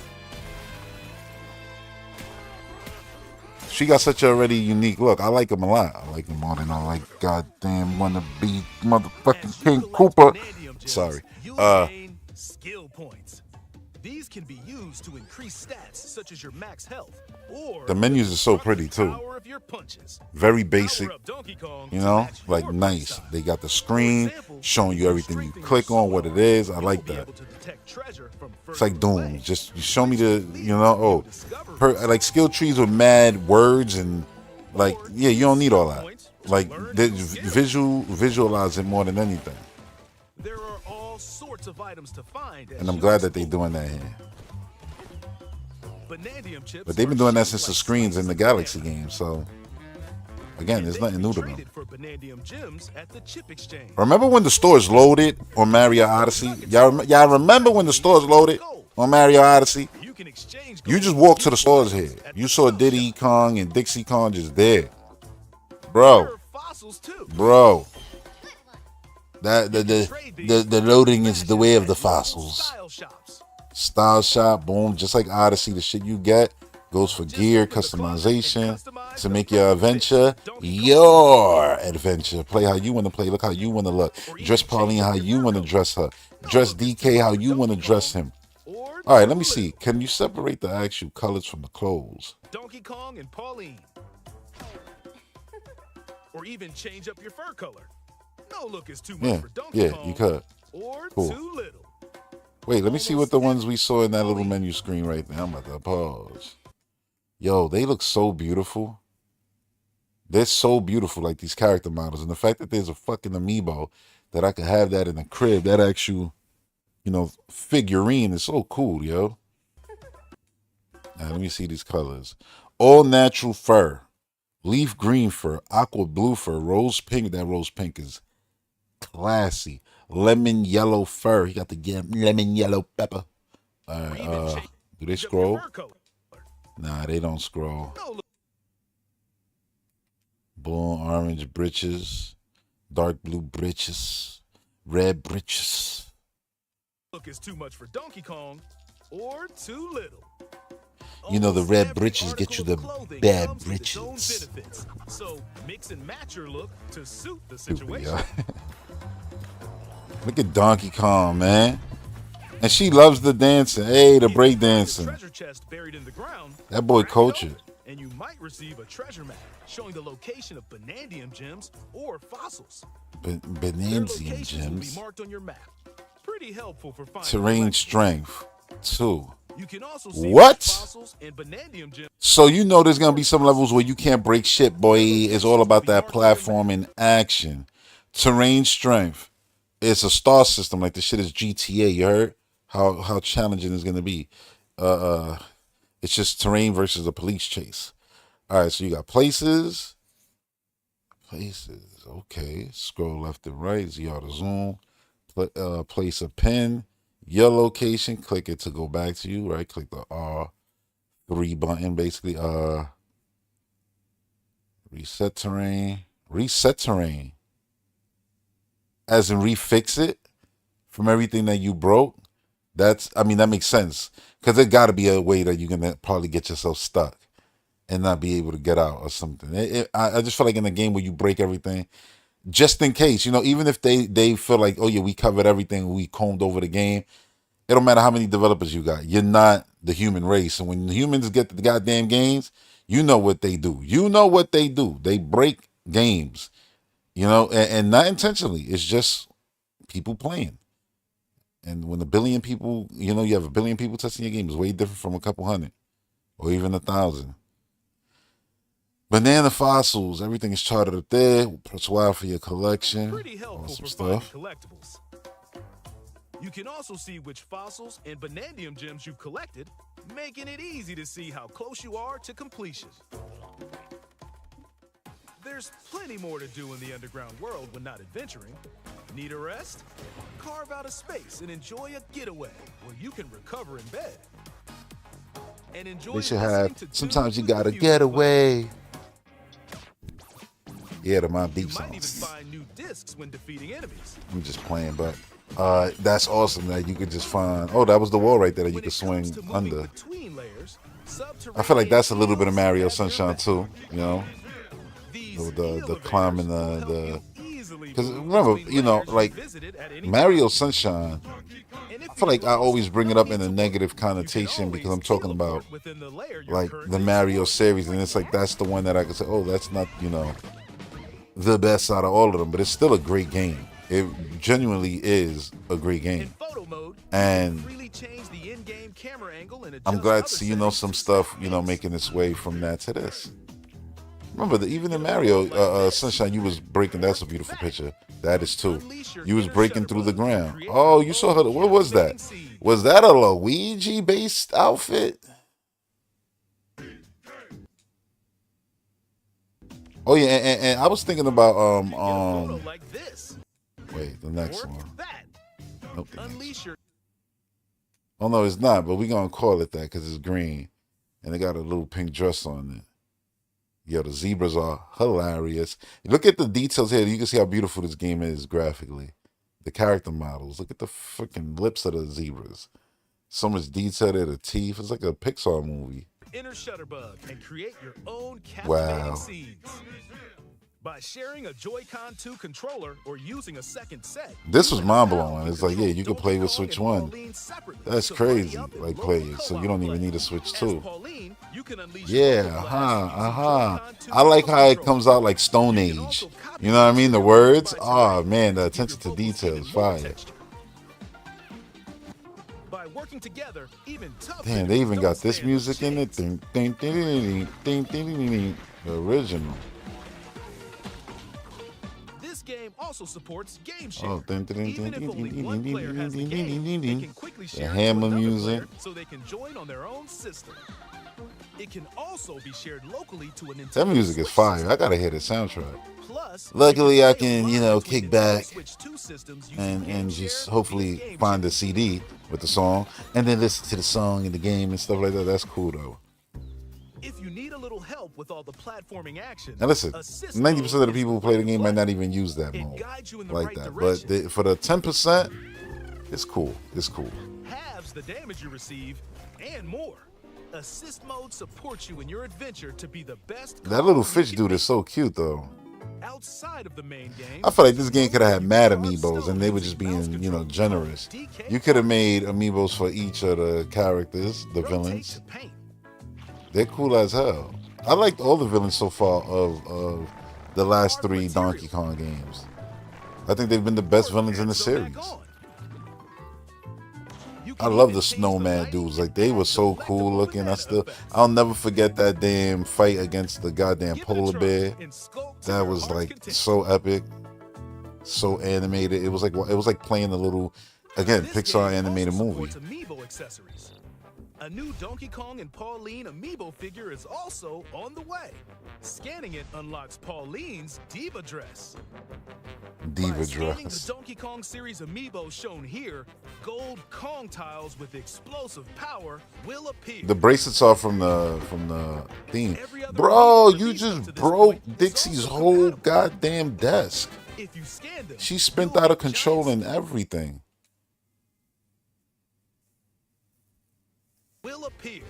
She got such a already unique look. I like him a lot. I like him more than I like goddamn wanna be motherfucking King Cooper. Sorry. Skill points. These can be used to increase stats such as your max health or the menus are so pretty too. Very basic, you know, like nice. They got the screen showing you everything you click on, what it is. I like that. It's like Doom. Just you show me the, you know, like skill trees with mad words and like, yeah, you don't need all that. Like visualize it more than anything. There are all sorts of items to find, and I'm glad that they're doing that here. But they've been doing that since the screens in the Galaxy game, so again, there's nothing new to them. Remember when the stores loaded on Mario Odyssey? Y'all remember when the stores loaded on Mario Odyssey? You just walked to the stores here. You saw Diddy Kong and Dixie Kong just there. Bro. That the loading is the way of the fossils. Style shop, boom, just like Odyssey, the shit you get goes for gear, customization to make your adventure your adventure. Play how you want to play, look how you want to look. Dress Pauline how you want to dress her. Dress DK how you want to dress him. All right, let me see. Can you separate the actual colors from the clothes? Donkey Kong and Pauline. Or even change up your fur color. No look is too much for Donkey Kong. You could. Or cool. Too little. Wait, let me see what the ones we saw in that little menu screen right there. I'm about to pause. Yo, they look so beautiful. They're so beautiful, like these character models. And the fact that there's a fucking amiibo that I could have that in the crib, that actual, you know, figurine is so cool, yo. Now, let me see these colors. All natural fur. Leaf green fur, aqua blue fur, rose pink. That rose pink is classy. Lemon yellow fur. He got the lemon yellow pepper. All right, do they scroll? Nah, they don't scroll. Blue orange breeches, dark blue breeches, red breeches. Look is too much for Donkey Kong, or too little. You know the red breeches get you the bad breeches. So mix and match your look to suit the situation. Look at Donkey Kong, man. And she loves the dancing. Hey, the break dancing. That boy cultured. And you might receive a treasure map showing the location of Banandium gems or fossils. Banandium gems. Be marked on your map. Pretty helpful for finding terrain strength 2. You can also see what? Fossils and Banandium gems. So you know there's gonna be some levels where you can't break shit, boy. It's all about that platforming action. Terrain strength. It's a star system, like the shit is GTA. You heard how challenging it's gonna be. It's just terrain versus a police chase. All right, so you got places. Okay. Scroll left and right. ZR to zoom. Place a pin. Your location. Click it to go back to you. Right. Click the R3 button. Basically, reset terrain. Reset terrain. As in refix it from everything that you broke. That makes sense. Because there got to be a way that you're going to probably get yourself stuck and not be able to get out or something. I just feel like in a game where you break everything, just in case, even if they feel like, oh yeah, we covered everything, we combed over the game, it don't matter how many developers you got. You're not the human race. And when humans get the goddamn games, you know what they do. They break games, and not intentionally. It's just people playing. And when a billion people, you have a billion people testing your game, it's way different from a couple hundred or even 1,000. Banana fossils, everything is charted up there. Press Y for your collection. Pretty helpful awesome for stuff. Collectibles. You can also see which fossils and Banandium gems you've collected making it easy to see how close you are to completion. There's plenty more to do in the underground world when not adventuring. Need a rest? Carve out a space and enjoy a getaway where you can recover in bed. And enjoy They should listening have, to sometimes you tunes with gotta music get playing. away. Yeah, the Mobb You Deep might even songs. find new discs when defeating enemies. I'm just playing, but that's awesome that you could just find. Oh, that was the wall right there that you When could it comes swing to moving under. between layers, I feel like that's a little bit of subterranean Mario fields have Sunshine your too, you know, back. These the elevators climbing will help the you easily because move remember, between you know, layers you like visited at any Mario time. Sunshine. And if I feel you like I lose, always bring it no up in need a to worry. negative You can connotation because I'm always talking about teleport within the layer you're like the currently Mario exploring. series, and it's like that's the one that I could say, oh, that's not, you know, the best out of all of them, but it's still a great game. It genuinely is a great In game, photo mode, you and can freely change the in-game camera angle and I'm adjust glad other to see, you know, settings some to stuff, save you know, pace. making its way from that to this. Remember that even in Mario Sunshine, you was breaking. That's a beautiful picture. That is too. You was breaking through the ground. Oh, you saw her. What was that? Was that a Luigi-based outfit? Oh yeah, and I was thinking about Get a photo like this. Wait, the next Or one. that. Nope. The next Unleash your Oh no, it's not. But we gonna call it that because it's green, and they got a little pink dress on it. Yo, the zebras are hilarious. Look at the details here. You can see how beautiful this game is graphically. The character models. Look at the freaking lips of the zebras. So much detail there. The teeth. It's like a Pixar movie. inner shutterbug and create your own captivating Wow. scenes. By sharing a Joy-Con 2 controller or using a second set. This you was and mind Al blowing. can It's like, yeah, control you can play with Donkey Kong Switch and 1. Pauline separately. That's So buddy crazy. up in Like local players. So you co-op don't even play. need a Switch As 2. Pauline, you can unleash Yeah, your local blast using Joy-Con 2 I like how it controller. comes out like Stone You can Age. also copy You know what I mean? The material words. by Oh terrain man, the to give attention to your vocals detail even is more fire. texture. By working together, even tough Damn, they enemies even don't got this stand a music in it. chance. Ding, ding, ding, ding, ding, ding, ding, ding. The original. This game also supports game share. Oh, ding, ding, ding, Even if ding, only ding, one ding, player ding, has the ding, ding, game, ding, they ding. can quickly The share it to hammer another music. player so they can join on their own system. It can also be shared locally to an That Nintendo music is Switch fire. system. I gotta hear the soundtrack. Plus, Luckily, you I play can, you online know, between kick Nintendo back Switch 2 systems using and Game just Share hopefully via Game find Share. the CD with the song, and then listen to the song in the game and stuff like that. That's cool though. If you need a little help with all the platforming action, Now listen, Assist 90% of the Mode people who is play the way to game might play. not even use that It mode guides you in the like right that. direction. But for the 10%, it's cool. It's cool. Halves the damage you receive, and more. Assist mode supports you in your adventure to be the best. That little Kong you fish can dude be. is so cute though. Outside of the main game, I feel like this game could have had you mad can charge amiibos and they were stones just using mouse being, you know, control. generous. DK You could have made amiibos for each of the characters, the rotate villains. to paint. They're cool as hell. I liked all the villains so far of the last Hard 3 material. Donkey Kong games. I think they've been the best Or villains in the add some back series. on. You I can love even the change snowman lighting dudes. Like they and were add so delectable cool looking. banana effects. I'll never forget that damn fight against the goddamn Give it a polar try bear. and sculpt to That your was heart's like content. so epic, so animated. It was like playing a little, again, This Pixar game animated also movie. supports amiibo accessories. A new Donkey Kong and Pauline amiibo figure is also on the way. Scanning it unlocks Pauline's Diva dress. By Diva scanning dress. the Donkey Kong series amiibo shown here, gold Kong tiles with explosive power will appear. The bracelets are from the theme. Every other Bro, amiibo you released up to just this broke point is Dixie's also whole compatible. goddamn desk. If you scan them, She spent you'll out of get control giant and everything. will appear.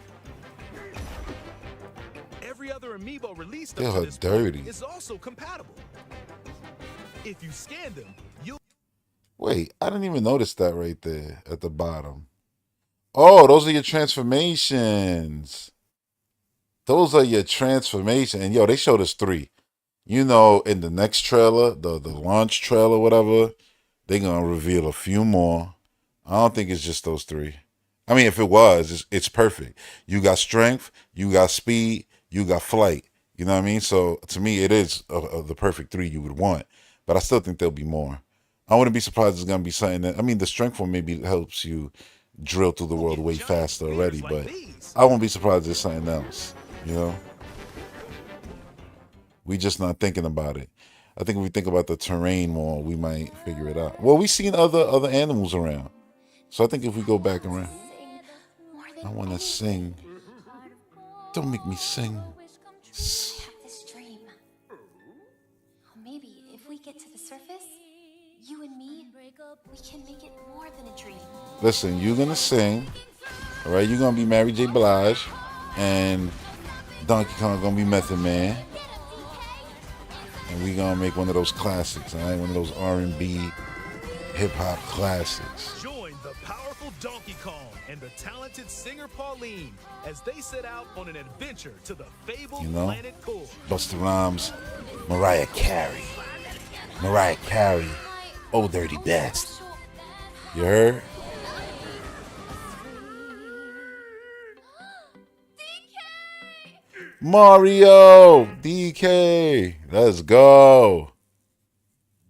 Every other amiibo released They're up to this dirty. point is also compatible. If you scan them, you'll Wait, I didn't even notice that right there at the bottom. Oh, those are your transformations. Those are your transformation. And yo, they showed us 3. You know, in the next trailer, the launch trailer, whatever, they're gonna reveal a few more. I don't think it's just those 3. I mean, if it was, it's perfect. You got strength, you got speed, you got flight. You know what I mean? So to me, it is the perfect 3 you would want. But I still think there'll be more. I wouldn't be surprised it's gonna be something that, I mean, the strength one maybe helps you drill through the world Get way giant faster already. spears like But these. I won't be surprised if there's something else. You know, we just not thinking about it. I think if we think about the terrain more, we might figure it out. Well, we've seen other animals around, so I think if we go back around, Sing more I than want to anything. sing. Don't make me sing. I have this dream. Maybe if we get to the surface, you and me, we can make it more than a dream. Listen, you're gonna sing, all right? You're gonna be Mary J. Blige, and Donkey Kong gonna be Method Man, and we gonna make one of those classics, all right? One of those R&B, hip hop classics. Join the powerful Donkey Kong and the talented singer Pauline as they set out on an adventure to the fabled You know? planet Core. Busta Rhymes, Mariah Carey, oh dirty bastard. You heard? Mario, DK, let's go.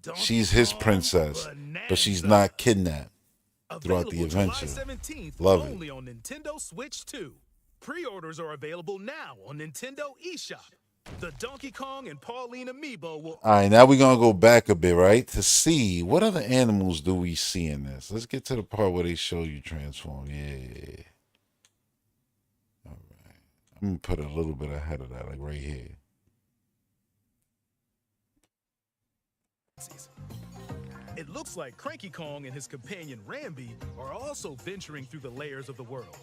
Donkey She's his Kong princess, but she's Bananza. not kidnapped throughout the Available July adventure. 17th, Love it. only on Nintendo Switch 2. Pre-orders are available now on Nintendo eShop. The Donkey Kong and Pauline amiibo will All right, now we're going to go back a bit, right? To see what other animals do we see in this. Let's get to the part where they show you transform. Yeah. All right. I'm going to put it a little bit ahead of that, like right here. It looks like Cranky Kong and his companion Rambi are also venturing through the layers of the world.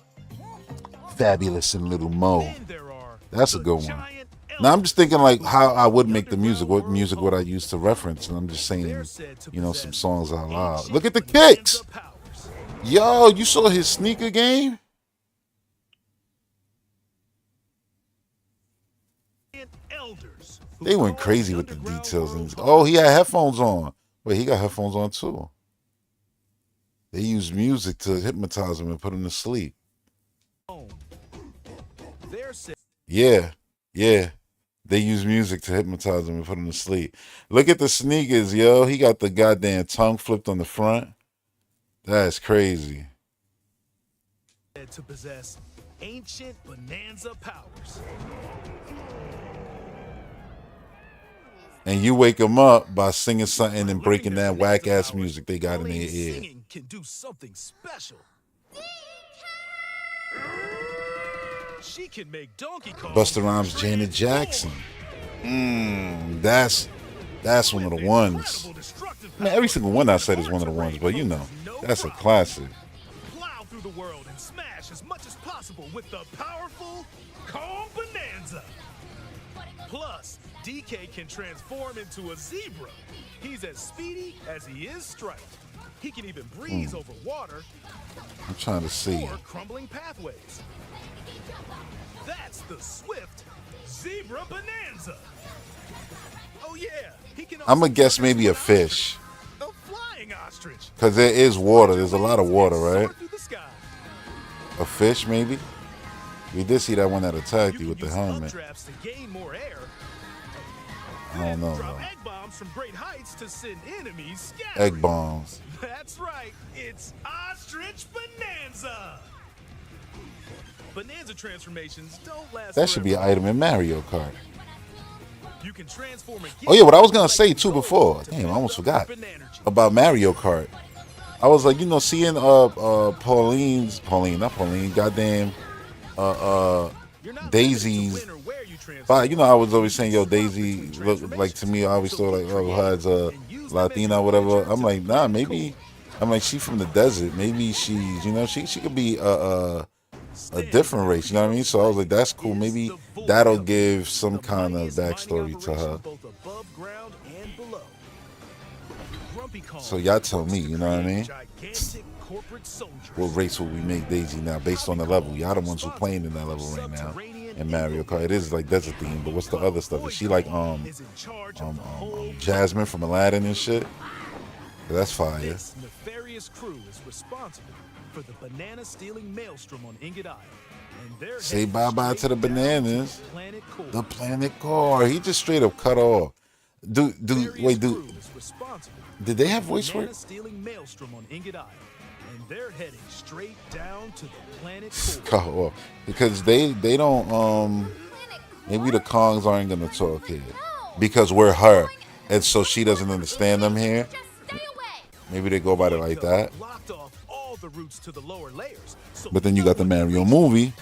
Fabulous and Little Mo. Then there are That's a the good one. giant Now, I'm just thinking like elephants. how I would make the music. What music would I use to reference? And I'm just saying, They're said to you know, some possess songs out loud. ancient Look at the Bananza kicks. powers. Yo, you saw his sneaker game? And elders who They went guard crazy the with the underground details. world's And oh, he had headphones on. Wait, he got headphones on too. They use music to hypnotize him and put him to sleep. home. They're said Yeah, yeah. They use music to hypnotize him and put him to sleep. Look at the sneakers, yo. He got the goddamn tongue flipped on the front. That's crazy. to possess ancient Bananza powers. And you wake them up by singing something and breaking Learning that their whack Bananza ass powers, music they got in their Pauline's ear. singing can do something special. She can make Donkey Kong. Busta Rhymes, Janet Jackson. That's one of the ones. Man, every single one I said is one of the ones, but you know, that's a classic. Plow through the world and smash as much as possible with the powerful Kong Bananza. Plus, DK can transform into a zebra. He's as speedy as he is striped. He can even breeze over water I'm trying to see. or crumbling pathways. That's the swift Zebra Bananza. Oh yeah, he can. I'm gonna guess maybe a fish, A flying ostrich. because there is water. There's a lot of water, right? Soar through the sky. A fish, maybe? We did see that one that attacked you with the use helmet. updrafts to gain more air. I don't know, Drop though. egg bombs from great heights to send enemies scattering. Egg bombs. That's right. It's Ostrich Bananza. Bananza transformations don't last. That should be an forever. item in Mario Kart. You can transform again. Oh yeah, what I was gonna say too before. Damn, I almost forgot Banergy. about Mario Kart. I was like, you know, seeing Pauline, goddamn You're not Daisy's. limited to when or where you transform. But you know, I was always saying, yo, Daisy look like to me. I always thought like, oh, HUD's a Latina or whatever. I'm like, nah, maybe. I'm like, she from the desert. Maybe she's, you know, she could be a different race. You know what I mean? So I was like, that's cool. Maybe that'll give some kind of backstory to her. Both above ground and below. Grumpy Kong So y'all tell me, you know what I mean? gigantic corporate soldiers. What race will we make Daisy now based on the level? Y'all the ones who playing in that level right now in Mario Kart. It is like desert theme, but what's the other stuff? Is she like Is in charge of the whole Jasmine from Aladdin and shit? That's fire. This nefarious crew is responsible for the banana stealing maelstrom on Ingot Isle. And they're Say headed bye-bye to the straight down bananas. to Planet Core. The planet car. He just straight up cut off. Did they have voice work? Banana stealing maelstrom on Ingot Isle. And they're heading straight down to the planet Oh, core. well, because they don't maybe the Kongs aren't gonna talk here because we're her, and so she doesn't understand them here. Just stay away. Maybe they go about it like that. Blocked off all the routes to the lower layers. So But then you got the Mario movie,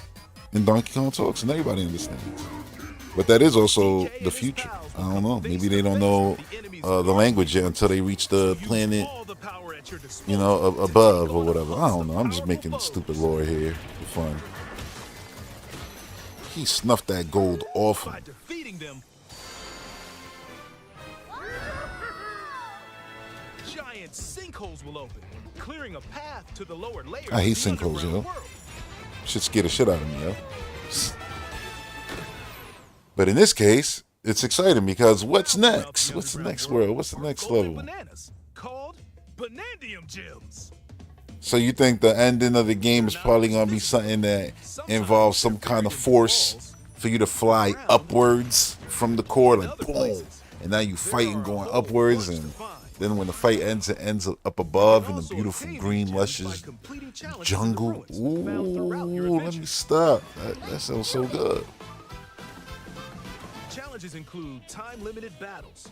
and Donkey Kong talks, and everybody understands. But that is also the future. I don't know. Maybe they don't know the language yet until they reach the planet, you know, above or whatever. I don't know. I'm just making stupid lore here for fun. He snuffed that gold off him. By defeating them, giant sinkholes will open, clearing a path to the lower layers. I hate of the sinkholes, underground yo. world. Should scare the shit out of me, yo. But in this case, it's exciting because what's next? What's the next world? What's the next Golden level? bananas called Banandium gems. So you think the ending of the game is probably going to be something that involves some kind of force for you to fly upwards from the core, like boom, and now you fighting going upwards, and then when the fight ends, it ends up above in the beautiful green, luscious jungle. Ooh, let me stop. That sounds so good. Challenges include time-limited battles.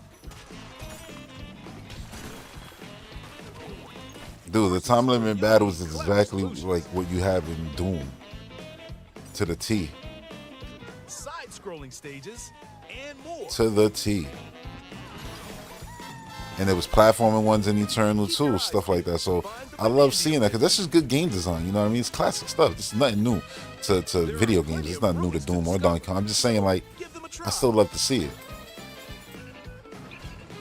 Dude, the time limit battles is exactly like what you have in Doom. To the T. Side-scrolling stages, and more. To the T. And there was platforming ones in Eternal too, stuff like that. So I love seeing that because that's just good game design. You know what I mean? It's classic stuff. This is nothing new to video games. It's not new to Doom or Donkey Kong. I'm just saying, like, I still love to see it.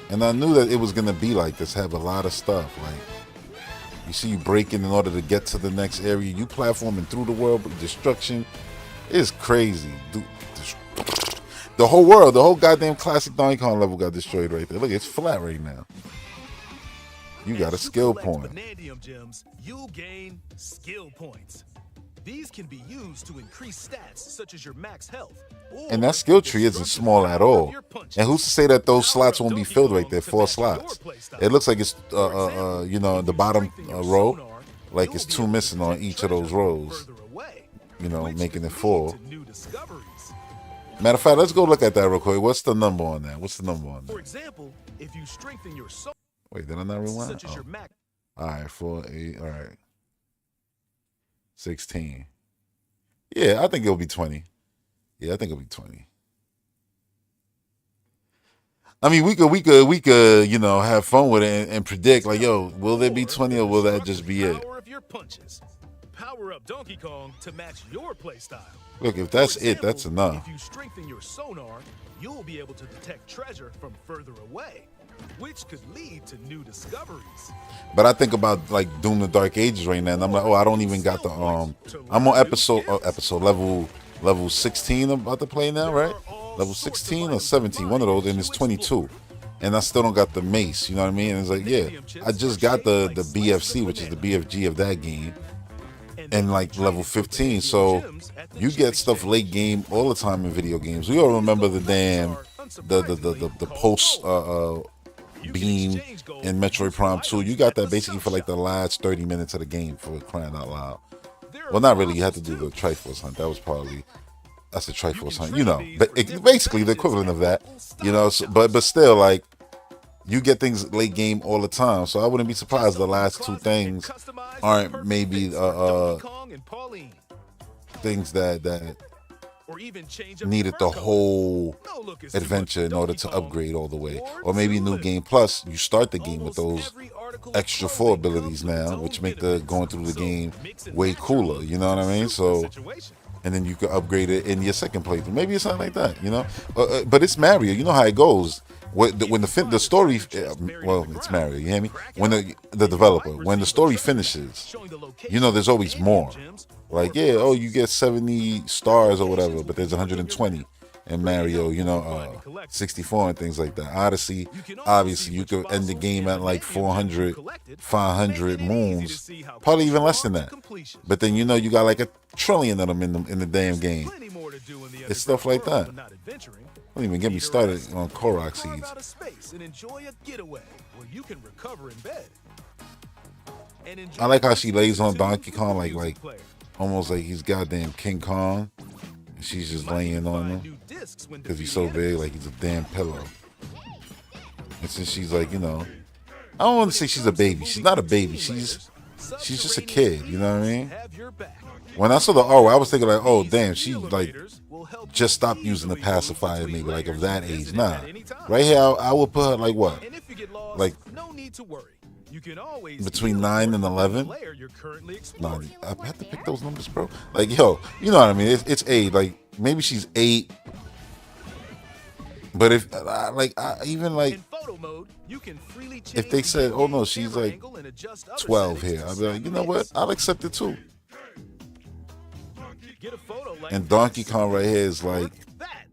And I knew that it was gonna be like this. Have a lot of stuff. Like, you see you breaking in order to get to the next area. You platforming through the world, but destruction is crazy. Dude, the whole world, the whole goddamn classic Donkey Kong level got destroyed right there. Look, it's flat right now. You got a skill point. Banandium gems, you'll gain skill points. These can be used to increase stats such as your max health. And that skill tree isn't small at all. And who's to say that those slots won't be filled right there? 4 slots. It looks like it's, you know, the bottom row, like it's 2 missing on each of those rows. You know, making it 4. Matter of fact, let's go look at that real quick. What's the number on that? What's the number on For that? example, if you strengthen your soul, Wait, did I not rewind? such as your Oh. max. All right, 4, 8, all right. 16. Yeah, I think it'll be 20. Yeah, I think it'll be 20. I mean, we could, you know, have fun with it and predict, like, yo, will there be 20 or will that just be it? Power of your punches. Power up Donkey Kong to match your playstyle. Look, if that's For it, that's example, enough. If you strengthen your sonar, you'll be able to detect treasure from further away, which could lead to new discoveries. But I think about like Doom the Dark Ages right now, and I'm like, oh, I don't even got the I'm on episode level 16 I'm about to play now, right? Level 16 or 17, one of those, and it's 22. And I still don't got the mace, you know what I mean? And it's like, yeah, I just got the BFC, which is the BFG of that game, and like level 15. So you get stuff late game all the time in video games. We all remember the damn the post beam in Metroid Prime 2. You got that basically for like the last 30 minutes of the game, for crying out loud. Well, not really. You had to do the Triforce hunt. That was probably, that's the Triforce hunt, you know. But basically the equivalent of that, you know. So, but still, like, you get things late game all the time. So I wouldn't be surprised the last 2 things aren't maybe things that needed the whole adventure in order to upgrade all the way. Or maybe New Game Plus, you start the game with those extra 4 abilities now, which make the going through the game way cooler, you know what I mean? So, and then you can upgrade it in your second playthrough. Maybe it's something like that, you know? But it's Mario, you know how it goes. When the story, well, it's Mario, you hear me? When the developer, when the story finishes, you know there's always more. Like, yeah, oh, you get 70 stars or whatever, but there's 120 in Mario, you know, 64 and things like that. Odyssey, obviously, you could end the game at like 400, 500 moons, probably even less than that. But then, you know, you got like 1 trillion of them in the damn game. It's stuff like that. Don't even get me started on Korok seeds. and enjoy I like how she this lays on tune Donkey from the Kong music like player. almost like he's goddamn King Kong. And she's just laying on Find him new discs when because he's defeating so big, enemies. like he's a damn pillow. And since she's like, you know, I don't want to say she's a baby. She's not a baby. She's just a kid. You know what I mean? Have your back. When I saw the I was thinking like, oh damn, she These like elevators will help just you stopped using the easily move pacifier, between maybe like of layers that and age. visit Nah, at any time. right here I would put her like what, And if you get lost, like no need to worry. You can always between 9 and 11. layer you're currently Nah, exploring. I have to pick those numbers, bro. Like yo, you know what I mean? It's 8. Like maybe she's 8. But if even like In photo mode, you can freely change if they the said, oh no, in-game she's camera like angle and adjust other 12 settings here, to I'd be like, you know what? this. I'll accept it too. Get a photo like And Donkey this. Kong right here is like That.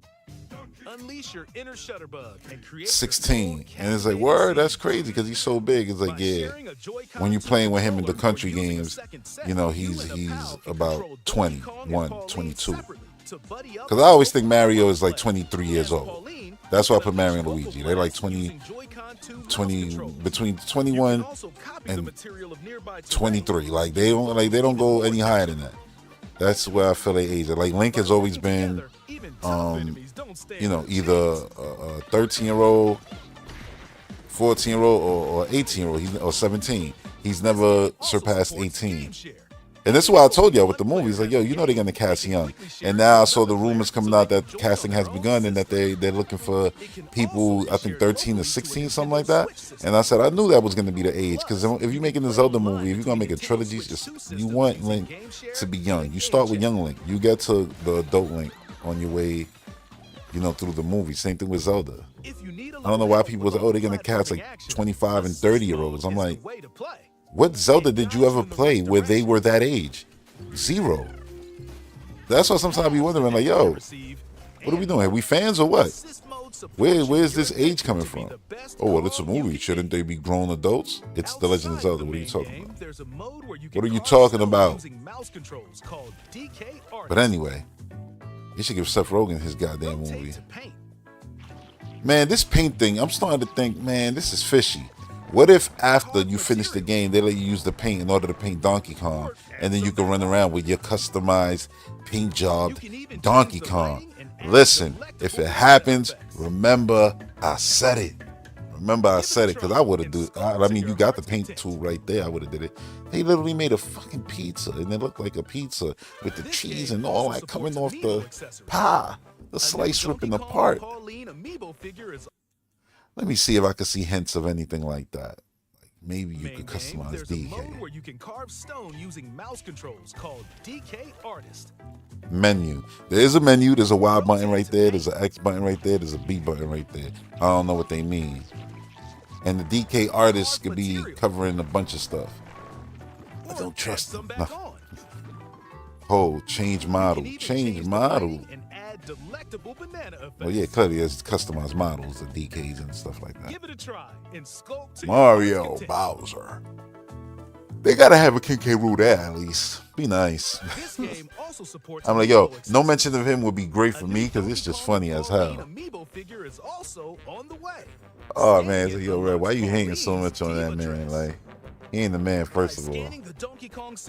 Unleash your inner shutterbug and create your 16, own and it's like, captivating word, that's scene. crazy because he's so big. It's like, By yeah, sharing a Joy-Con when you're playing with him in the controller or country using a games, second set, you know, you he's and the pal can about control 20, Donkey Kong and 1, Pauline 22. separately to buddy up Because I always with think Mario is play. like 23 years And old. Pauline That's why I will put Mario and unleash Luigi. vocal They're like blast 20, using Joy-Con 2 mouse 20 controls. between You can 21 also copy the and material of nearby terrain 23. Like they don't go any higher than that. That's where I feel they age. Like Link has always been, you know, either a 13-year-old, 14-year-old, or 18-year-old, or 17. He's never surpassed 18. And this is why I told y'all with the movies, like, yo, you know they're gonna cast young. And now I saw the rumors coming out that casting has begun and that they're looking for people, I think 13 to 16, something like that. And I said I knew that was gonna be the age, because if you're making a Zelda movie, if you're gonna make a trilogy, you want Link to be young. You start with young Link, you get to the adult Link on your way, you know, through the movie. Same thing with Zelda. I don't know why people was like, oh, they're gonna cast like 25 and 30-year-olds. I'm like, what Zelda did you ever play where they were that age? Zero. That's why sometimes I be wondering, like, yo, what are we doing? Are we fans or what? Where's this age coming from? Oh, well, it's a movie. Shouldn't they be grown adults? It's The Legend of Zelda. What are you talking about? What are you talking about? But anyway, you should give Seth Rogen his goddamn movie. Man, this paint thing, I'm starting to think, man, this is fishy. What if after you finish the game, they let you use the paint in order to paint Donkey Kong, and then you can run around with your customized paint job Donkey Kong? Listen, if it happens, remember I said it. Remember I said it, because I would have do. I mean, you got the paint tool right there. I would have did it. They literally made a fucking pizza, and it looked like a pizza with the cheese and all that coming off the pie, the slice ripping apart. Let me see if I can see hints of anything like that. Like maybe you could customize there's DK. a mode where you can carve stone using mouse controls called DK Artist. Menu. There is a menu. There's a Y button right there. There's an X button right there. There's a B button right there. I don't know what they mean. And the DK Artist could be covering a bunch of stuff. I don't trust them. No. Oh, change model. Change model. Delectable banana effects. Well, yeah, clearly there's customized models, the DKs and stuff like that. Give it a try and sculpt to Mario Bowser. They gotta have a King K. Rool there at least. Be nice. This game also supports I'm like, yo, Amiibo no accessories. mention of him would be great for me because it's just funny as hell. Amiibo figure is also on the way. Oh man, it's like, yo, Red, why you hating so much on that man? Like, he ain't the man, first of all.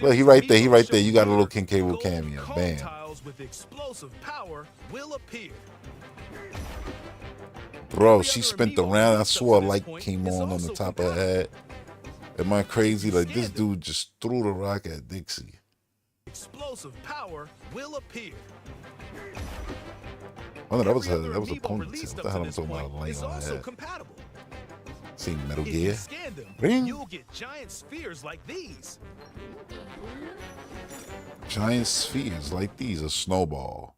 Look, he right there, he right there. You got a little King K. Rool cameo. Bam. Tiles with explosive power will appear. Bro, she spent the round. I saw a light came on the top of her head. Am I crazy? Like, this dude just threw the rock at Dixie. Explosive power will appear. Oh no, that was a ponytail. What the hell am I talking about? Light on her head. Compatible. Seen Metal If Gear? you scan them, Ring. you'll get giant spheres like these. Giant spheres like these, a snowball.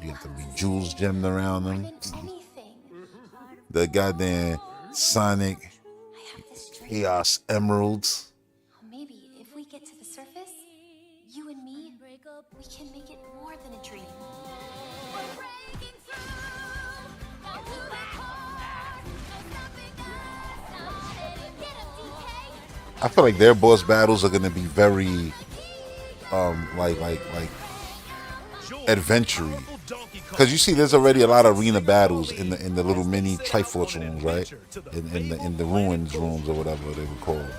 You got the Bejewels gemmed around them. The goddamn Sonic Chaos Emeralds. Maybe if we get to the surface, you and me, we can make it more than a dream. I feel like their boss battles are gonna be very like adventure-y. Because you see, there's already a lot of arena battles in the little mini Triforce rooms, right? In the ruins rooms or whatever they were called,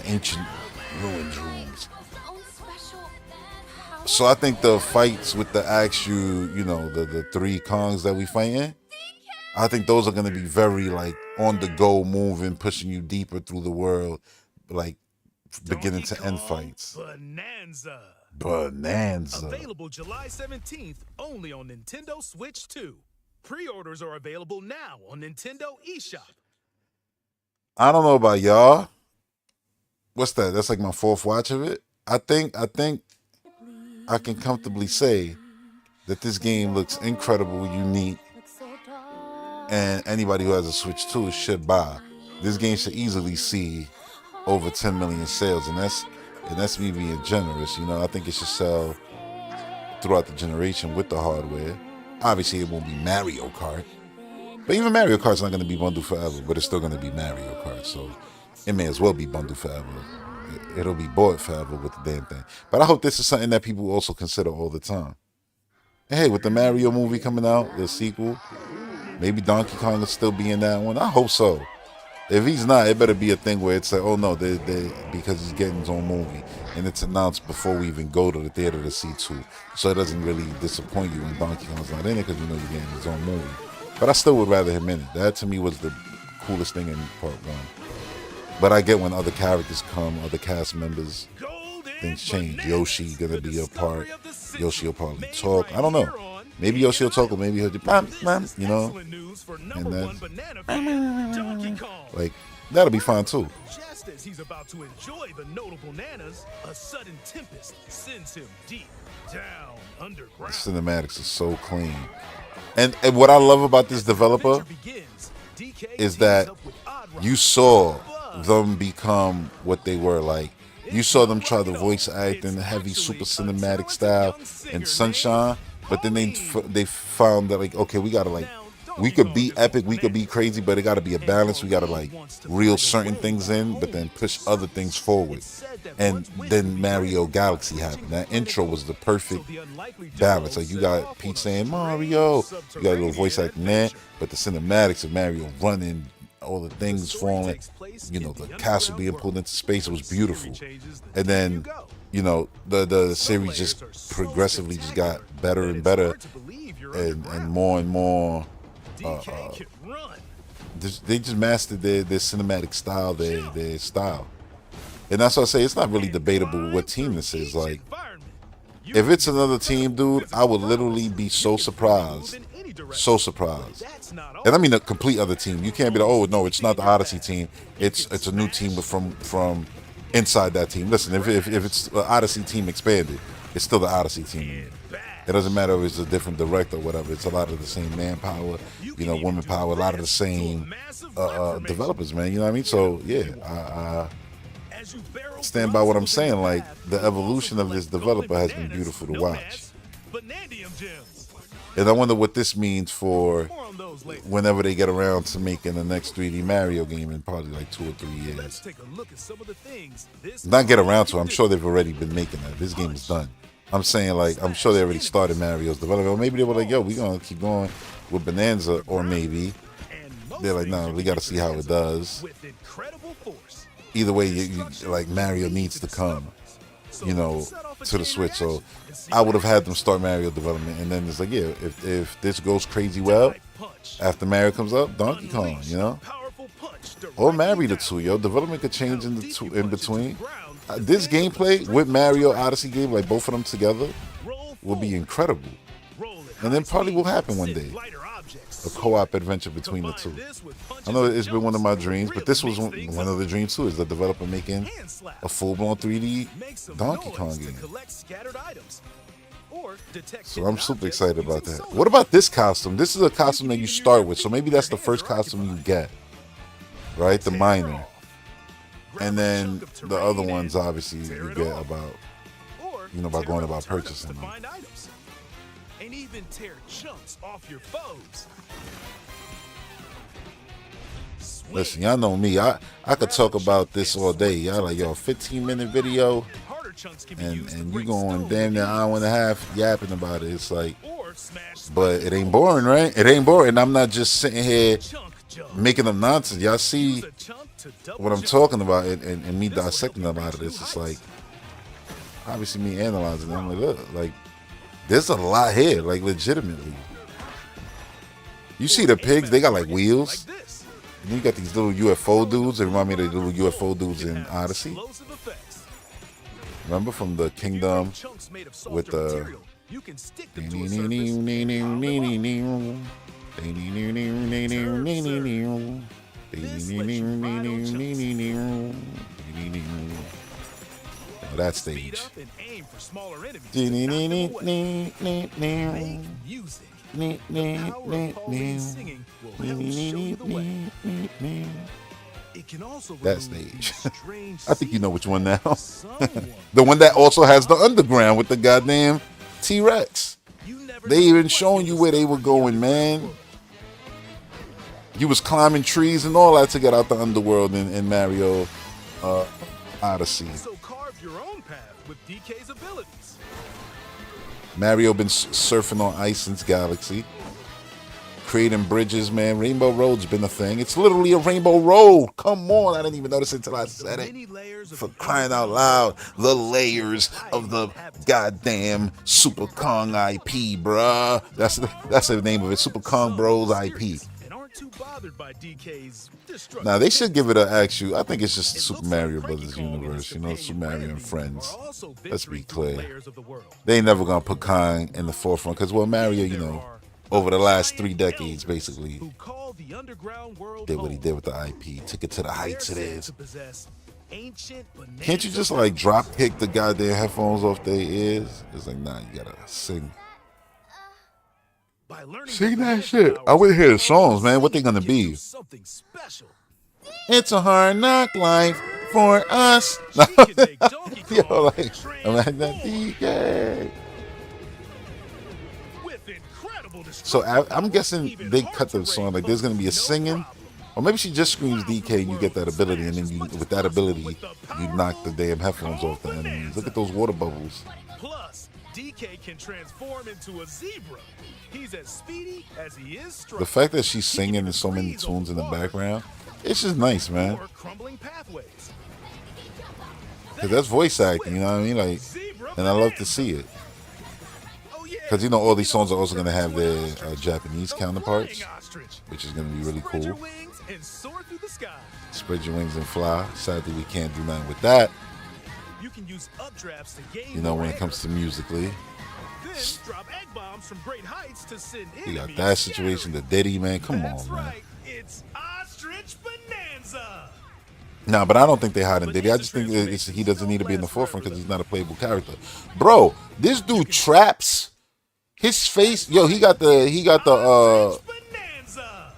ancient ruins rooms. So I think the fights with the actual, the three Kongs that we fighting, I think those are going to be very like on the go, moving, pushing you deeper through the world, like beginning to end fights. Bananza. Available July 17th only on Nintendo Switch 2. Pre-orders are available now on Nintendo eShop. I don't know about y'all. What's that? That's like my fourth watch of it. I think I can comfortably say that this game looks incredible, unique, and anybody who has a Switch 2 should buy. This game should easily see over 10 million sales, and that's me being generous. I think it should sell throughout the generation with the hardware. Obviously, it won't be Mario Kart, but even Mario Kart's not going to be bundled forever, but it's still going to be Mario Kart, so it may as well be bundled forever. It'll be bought forever with the damn thing. But I hope this is something that people also consider all the time. And hey, with the Mario movie coming out, the sequel, maybe Donkey Kong will still be in that one. I hope so. If he's not, it better be a thing where it's like, oh no, they because he's getting his own movie, and it's announced before we even go to the theater to see 2, so it doesn't really disappoint you when Donkey Kong's not in it because you're getting his own movie. But I still would rather him in it. That to me was the coolest thing in part 1. But I get when other characters come, other cast members, things change. Yoshi gonna be a part. Yoshi will probably talk. I don't know. Maybe Yoshi will talk, or maybe he'll just, and then, like, that'll be fine too. Just as he's about to enjoy the notable nanas, a sudden tempest sends him deep down underground. The cinematics are so clean. And what I love about this developer is that you saw them become what they were. Like, you saw them try to voice act in the heavy super cinematic style in Sunshine, but then they found that, like, okay, we gotta, like, we could be epic, we could be crazy, but it gotta be a balance. We gotta, like, reel certain things in, but then push other things forward. And then Mario Galaxy happened. That intro was the perfect balance. Like, you got Peach saying Mario, you got a little voice acting there, but the cinematics of Mario running, all the things falling, the castle being pulled into space, it was beautiful. And then, the series just progressively just got better and better, and more. They just mastered their cinematic style, their style. And that's why I say it's not really debatable what team this is. Like, if it's another team, dude, I would literally be so surprised. So surprised. And I mean a complete other team. You can't be like, oh no, it's not the Odyssey team. It's a new team from inside that team. Listen, if it's an Odyssey team expanded, it's still the Odyssey team. It doesn't matter if it's a different director or whatever. It's a lot of the same manpower, women power, a lot of the same developers, man. You know what I mean? So yeah, I stand by what I'm saying. Like, the evolution of this developer has been beautiful to watch. And I wonder what this means for whenever they get around to making the next 3D Mario game in probably like 2 or 3 years. Not get around to it. I'm sure they've already been making that. This game is done. I'm saying, like, I'm sure they already started Mario's development. Or maybe they were like, yo, we're going to keep going with Bananza. Or maybe they're like, no, we got to see how it does. Either way, you like, Mario needs to come, to the Switch. So I would have had them start Mario development, and then it's like, yeah, if this goes crazy well, after Mario comes up, Donkey Kong, or marry the two, development could change in between. This gameplay with Mario Odyssey game, like both of them together, will be incredible, and then probably will happen one day. A co-op adventure between the two. I know it's been one of my dreams, but this was one of the dreams too, is the developer making a full-blown 3D Donkey Kong game. So I'm super excited about that. What about this costume? This is a costume that you start with, so maybe that's the first costume you get, right? The miner. And then the other ones, obviously, you get about, by going about purchasing them. And even tear chunks off your foes. Listen, y'all know me. I could talk about this all day. Y'all like, yo, 15-minute video. and you going damn near an hour and a half yapping about it. It's like, Or smash but it ain't boring, right? It ain't boring. And I'm not just sitting here making up nonsense. Y'all see what I'm talking about and me dissecting a lot of this. It's like, obviously me analyzing it. I'm like, look, like, there's a lot here, like, legitimately. You see the pigs, they got like wheels. And you got these little UFO dudes. They remind me of the little UFO dudes in Odyssey. Remember from the Kingdom with the that stage. That stage. I think you know which one now. The one that also has the underground with the goddamn T-Rex. They even showing you where they were going, man. You was climbing trees and all that to get out the underworld in Mario Odyssey. So carve your own path with DK's abilities. Mario been surfing on ice since Galaxy. Creating bridges, man. Rainbow Road's been a thing. It's literally a rainbow road. Come on. I didn't even notice it until I said it. For crying out loud. The layers of the goddamn Super Kong IP, bruh. That's the name of it. Super Kong Bros IP. Now, they should give it an actual. I think it's just the Super Mario Brothers universe. You know, Super Mario and Friends. Let's be clear. They ain't never going to put Kong in the forefront. Because, well, Mario, you know, over the last 3 decades, basically, did what he did with the IP. Took it to the heights it is. Can't you just, like, drop kick the goddamn headphones off their ears? It's like, nah, you gotta sing. Sing that shit. I want to hear the songs, man. What they gonna be? It's a hard knock life for us. Yo, like, imagine that DK. So I'm guessing they cut the song. Like, there's gonna be a singing, or maybe she just screams DK and you get that ability, and then you, with that ability, you knock the damn headphones off the enemies. Look at those water bubbles. Plus, DK can transform into a zebra. He's as speedy as he is strong. The fact that she's singing in so many tunes in the background, it's just nice, man. Because that's voice acting, you know what I mean? Like, and I love to see it. Because, you know, all these songs are also going to have their Japanese counterparts, which is going to be really cool. Spread your wings and fly. Sadly, we can't do nothing with that. You know, when it comes to musically. You got that situation, the Diddy, man. Come on, man. It's Ostrich Bananza. Nah, but I don't think they hiding Diddy. I just think he doesn't need to be in the forefront because he's not a playable character. Bro, this dude traps. His face, yo, he got the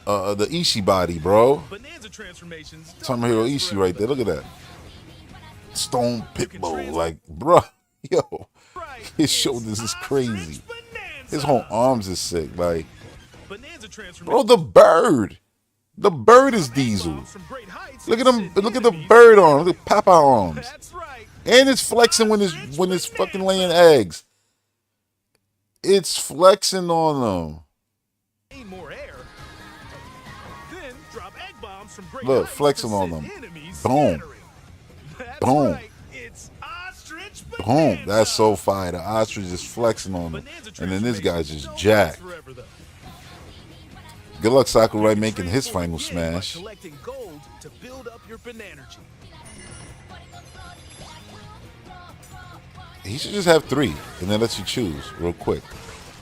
Ishii body, bro. Tomohiro Ishii right there. Look at that. Stone Pitbull, like, bro, yo, his shoulders is crazy. His whole arms is sick, like, bro, the bird is Diesel. Look at him, look at the bird arm, look at Papa arms, and it's flexing when it's fucking laying eggs. It's flexing on them. Look, flexing on them. Boom. Boom. Boom. That's so fire. The ostrich is flexing on them. And then this guy's just jacked. Good luck, Sakurai, making his final smash. He should just have 3, and then lets you choose real quick.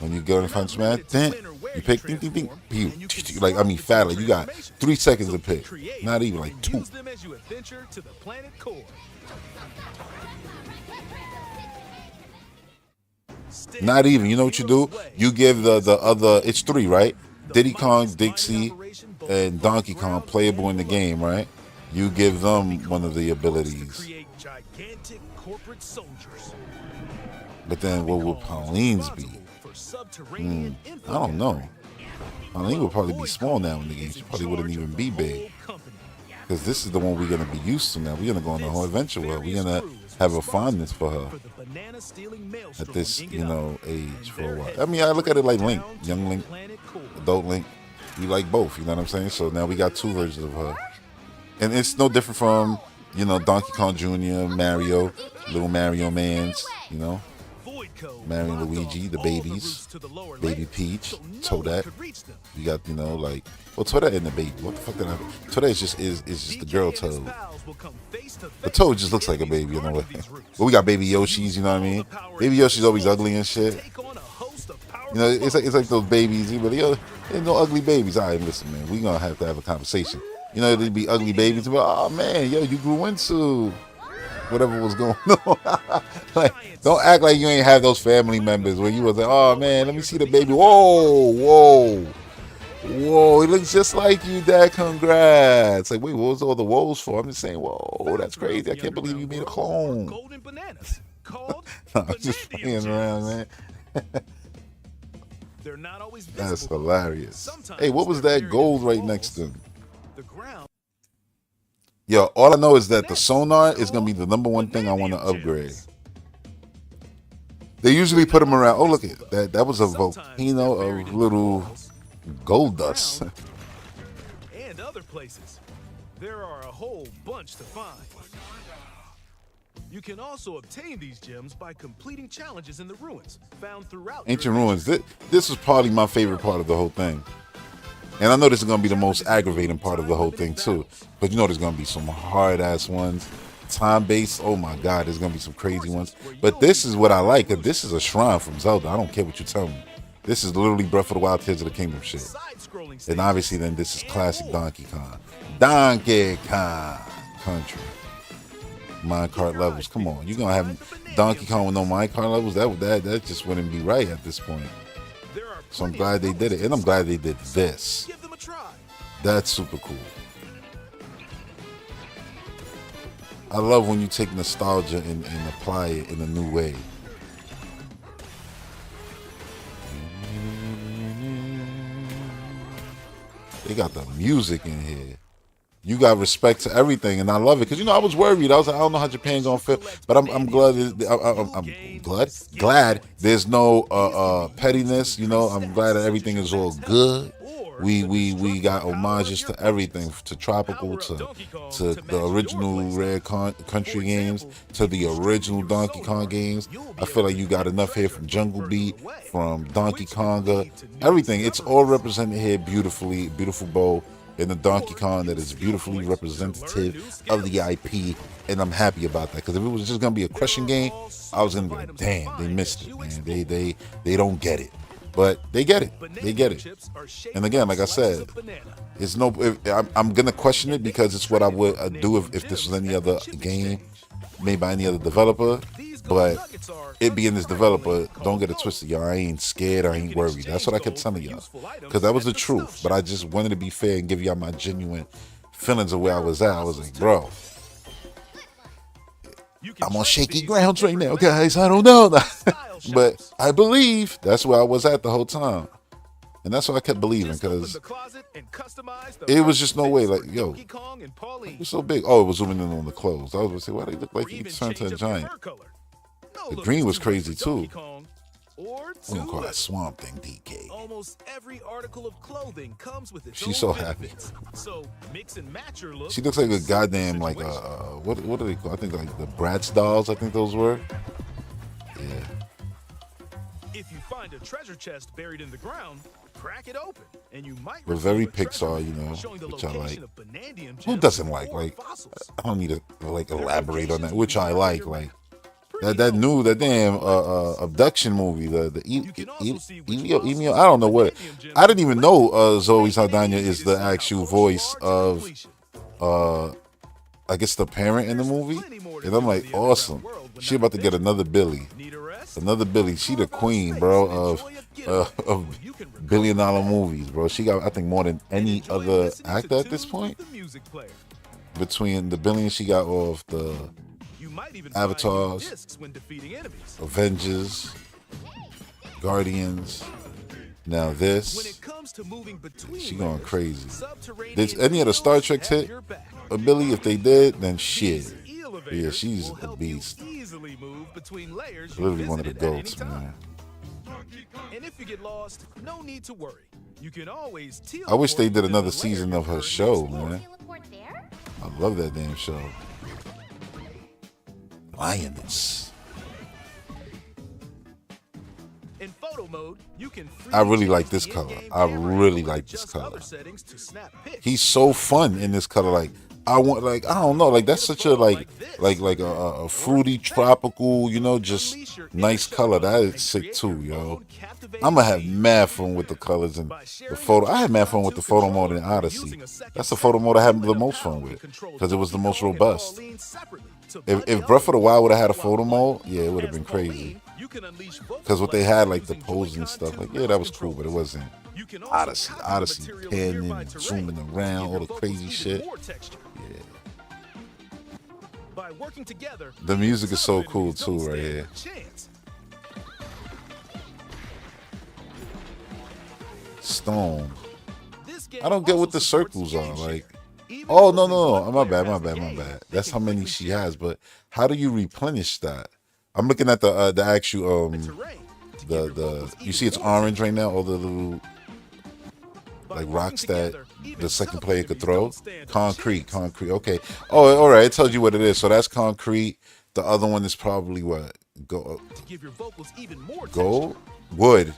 When you go and find smash, then you pick, ding, ding, ding, like, I mean, fat, like, you got 3 seconds to pick. Not even, like 2. Not even. You know what you do? You give the other, it's 3, right? Diddy Kong, Dixie, and Donkey Kong playable in the game, right? You give them one of the abilities. But then what would Pauline's be? I don't know. Pauline would probably be small now in the game. She probably wouldn't even be big. Because this is the one we're going to be used to now. We're going to go on the whole adventure world. We're going to have a fondness for her For the banana stealing at maelstrom this, on Ingot you know, Island. age for a Their while. heads I mean, I look at it like Link, down to young the Link, planet core. adult Link. We like both, you know what I'm saying? So now we got two versions of her. And it's no different from, you know, Donkey Kong Jr., Mario, little Mario Mans, you know, Voidco Mario and blocked Luigi, off the all babies, routes to the lower Baby layers, Peach, so no one Toadette. could reach them. You got, you know, like, well, Toadette and the baby. What the fuck did I? Toadette is just the DK girl and his Toad. pals will come face to The face Toad with just the looks like a enemies baby in a way. guarding these routes. But we got baby Yoshis, you know what I mean? Baby Yoshi's always ugly and shit. Take on a host of You know, powerful it's like those babies. You really, ain't no ugly babies. All right, listen, man, we gonna have to have a conversation. You know, there'd be ugly babies. But oh man, yo, you grew into whatever was going on. Like, don't act like you ain't have those family members where you was like, oh man, let me see the baby. Whoa, whoa, whoa, he looks just like you, Dad. Congrats. Like, wait, what was all the woes for? I'm just saying, whoa, that's crazy. I can't believe you made a clone. golden bananas called I'm just playing around, man. They're not always That's visible. hilarious. Sometimes Hey, what was they're that buried gold in right walls. next to him? The ground. Yo, all I know is that the sonar is gonna be the number one thing I want to upgrade. They usually put them around. Oh, look at that! That was a volcano of little gold dust. And other places. There are a whole bunch to find. You can also obtain these gems by completing challenges in the ruins found throughout your Ancient ruins. This was probably my favorite part of the whole thing. And I know this is gonna be the most aggravating part of the whole thing too. But you know there's gonna be some hard ass ones. Time based, oh my god, there's gonna be some crazy ones. But this is what I like, cause this is a shrine from Zelda. I don't care what you tell me. This is literally Breath of the Wild, Tears of the Kingdom shit. Side-scrolling And obviously then this is classic Donkey Kong. Donkey Kong Country. Minecart levels. Come on. You're gonna have Donkey Kong with no minecart levels? That just wouldn't be right at this point. So I'm glad they did it. And I'm glad they did this. Give them a try. That's super cool. I love when you take nostalgia and apply it in a new way. They got the music in here. You got respect to everything, and I love it because you know I was worried. I was like, I don't know how Japan gonna feel, but I'm glad. I'm glad there's no pettiness. You know, I'm glad that everything is all good. We got homages to everything, to Tropical, to the original Red Country games, to the original Donkey Kong games. I feel like you got enough here from Jungle Beat, from Donkey Konga, everything. It's all represented here beautifully, beautiful bow in the Donkey Kong that is beautifully representative of the IP, and I'm happy about that. Because if it was just gonna be a crushing game, I was gonna be like, damn, they missed it, man. They don't get it. But they get it. They get it. And again, like I said, it's no. I'm gonna question it because it's what I would do if this was any other game made by any other developer. But it being this developer, don't get it twisted, y'all. I ain't scared. I ain't worried. That's what I kept telling y'all, because that was the truth. But I just wanted to be fair and give y'all my genuine feelings of where I was at. I was like, bro, I'm on shaky grounds right now, guys. I don't know. But I believe that's where I was at the whole time. And that's what I kept believing, because it was just no way. Like, yo, it was so big. Oh, it was zooming in on the clothes. I was going to say, why they look like he turned to a giant? The green was crazy, too. I'm going to call that Swamp Thing DK. Almost every article of clothing comes with its She's so own happy. benefits. So mix and match your look. She looks like a goddamn, like, what do they call? I think like the Bratz dolls, I think those were. Yeah. If you find a treasure chest buried in the ground, crack it open, and you might But receive very a treasure Pixar, you know, showing the which I location like. of Banandium Who gems doesn't like? or Like, fossils. I don't need to like elaborate on that, which I like. Like that damn abduction movie, the Emio. I don't know what. I didn't even know Zoe Saldana is the actual voice of I guess the parent in the movie, and I'm like, awesome. She about to get another Billy. Another Billy. She the queen, bro, of billion-dollar movies, bro. She got, I think, more than any other actor at this point. Between the billion she got off the Avatars, Avengers, Guardians. Now this, she going crazy. Did any of the Star Trek hit a Billy? If they did, then shit. elevators she's will a help beast. you easily move between layers you Literally one of the visited at any goats, time. man. And if you get lost, no need to worry. You can always I wish they did teleport to another the layer season you of her currently show, explore. man. Teleport there? I love that damn show. Lioness. In photo mode, you can I really freely like change this the color. in-game I camera really angle and like this adjust color. other settings to snap pics. He's so fun in this color. Like I want, like I don't know, like that's such a like a fruity tropical, you know, just nice color. That is sick too, yo. I'm gonna have mad fun with the colors and the photo. I had mad fun with the photo mode in Odyssey. That's the photo mode I had the most fun with because it was the most robust. If Breath of the Wild would have had a photo mode, yeah, it would have been crazy. Because what they had, like the poses and stuff, like yeah, that was cool, but it wasn't Odyssey. Odyssey panning and zooming around, all the crazy shit. Yeah. The music is so cool too, right here. Stone. I don't get what the circles are. Like, oh no, my bad. That's how many she has. But how do you replenish that? I'm looking at the actual the you see it's orange right now. All the little like rocks that the second player could throw. Concrete. Okay. Oh, all right. It tells you what it is. So that's concrete. The other one is probably what? Gold, wood.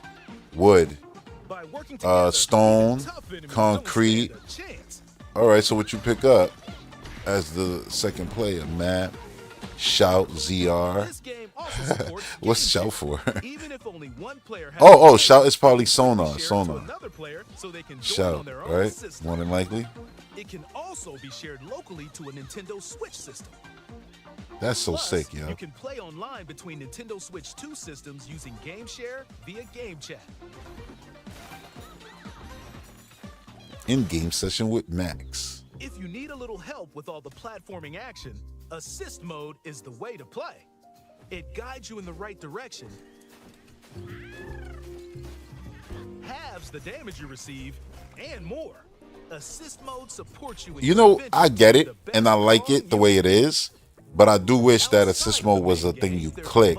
Stone, concrete. All right, so what you pick up as the second player? Map, shout, ZR. What's shout for? oh, shout is probably sonar. Shout, right? More than likely. It can also be shared locally to a Nintendo Switch system. That's so sick, yo. You can play online between Nintendo Switch 2 systems using Game Share via Game Chat. In-game session with Max. If you need a little help with all the platforming action, Assist Mode is the way to play. It guides you in the right direction, halves the damage you receive, and more. Assist Mode supports you. You know, I get it, and I like it the way it is, but I do wish that assist mode was a thing you click,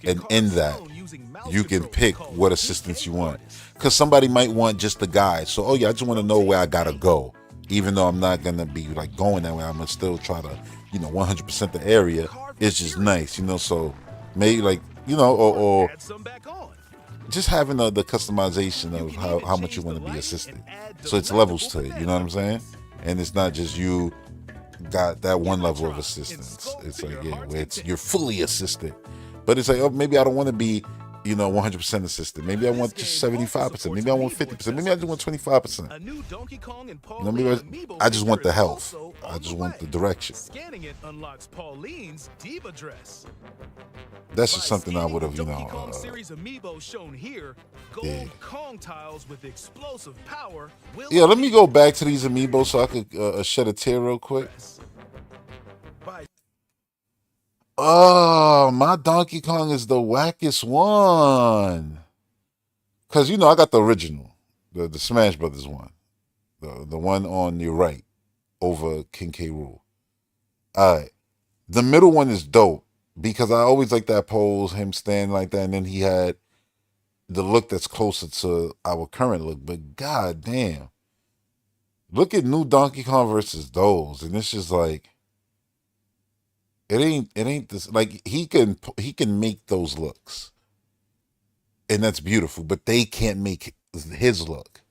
and in that, you can pick what assistance you want. Because somebody might want just the guide. So, oh yeah, I just want to know where I gotta go. Even though I'm not gonna be like going that way, I'm gonna still try to, 100% the area. It's just nice, so maybe like, or just having the customization of how much you want to be assisted. So it's levels to it, you know what I'm saying? And it's not just you got that one level of assistance. It's like, yeah, where you're fully assisted. But it's like, oh, maybe I don't want to be, 100% assisted. Maybe I want just 75%. Maybe I want 50%. Maybe I just want 25%. Maybe I just want the health. I just want the direction. Scanning it unlocks Pauline's Diva dress. That's just something I would have, Donkey Kong series amiibo shown here, gold Kong tiles with explosive power. Yeah, let me go back to these amiibos so I could shed a tear real quick. Oh, my Donkey Kong is the wackest one. Because, I got the original, the Smash Brothers one. The one on your right over King K. Rool. All right. The middle one is dope because I always like that pose, him standing like that. And then he had the look that's closer to our current look. But god damn. Look at new Donkey Kong versus those. And it's just like, it ain't this, like he can make those looks, and that's beautiful, but they can't make his look,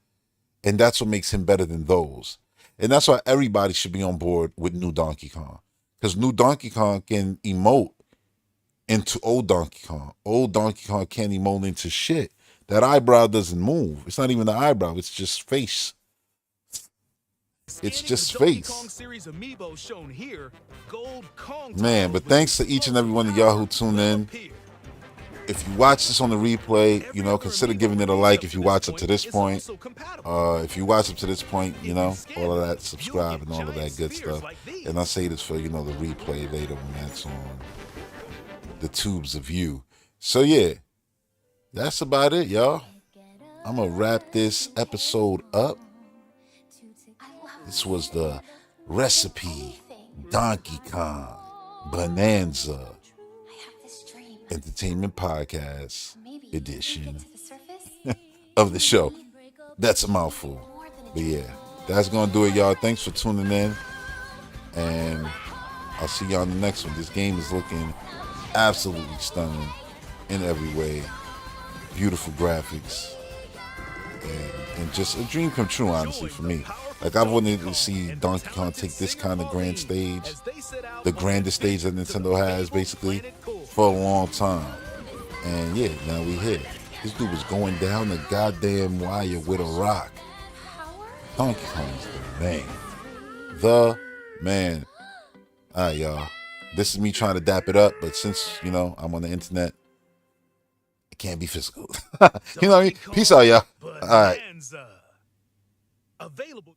and that's what makes him better than those. And that's why everybody should be on board with new Donkey Kong, because new Donkey Kong can emote into old Donkey Kong. Old Donkey Kong can't emote into shit. That eyebrow doesn't move. It's not even the eyebrow, it's just face. It's just face. Man, but thanks to each and every one of y'all who tune in. If you watch this on the replay, consider giving it a like if you watch up to this point. If you watch up to this point, all of that, subscribe and all of that good stuff. And I say this for, the replay later when that's on the tubes of you. So yeah, that's about it, y'all. I'm going to wrap this episode up. This was the Redcipe Donkey Kong. Bonanza I have this dream. Entertainment Podcast Maybe you can take edition it to the surface. of the show. That's a mouthful. But yeah, that's going to do it, y'all. Thanks for tuning in. And I'll see y'all in the next one. This game is looking absolutely stunning in every way. Beautiful graphics. And just a dream come true, honestly, for me. Like, I've wanted to see Donkey Kong take this kind of grand stage, the grandest stage that Nintendo has, basically, for a long time. And yeah, now we here. This dude was going down the goddamn wire with a rock. Donkey Kong's the man. The man. All right, y'all. This is me trying to dap it up, but since, I'm on the internet, it can't be physical. You know what I mean? Peace out, y'all. All right. Available.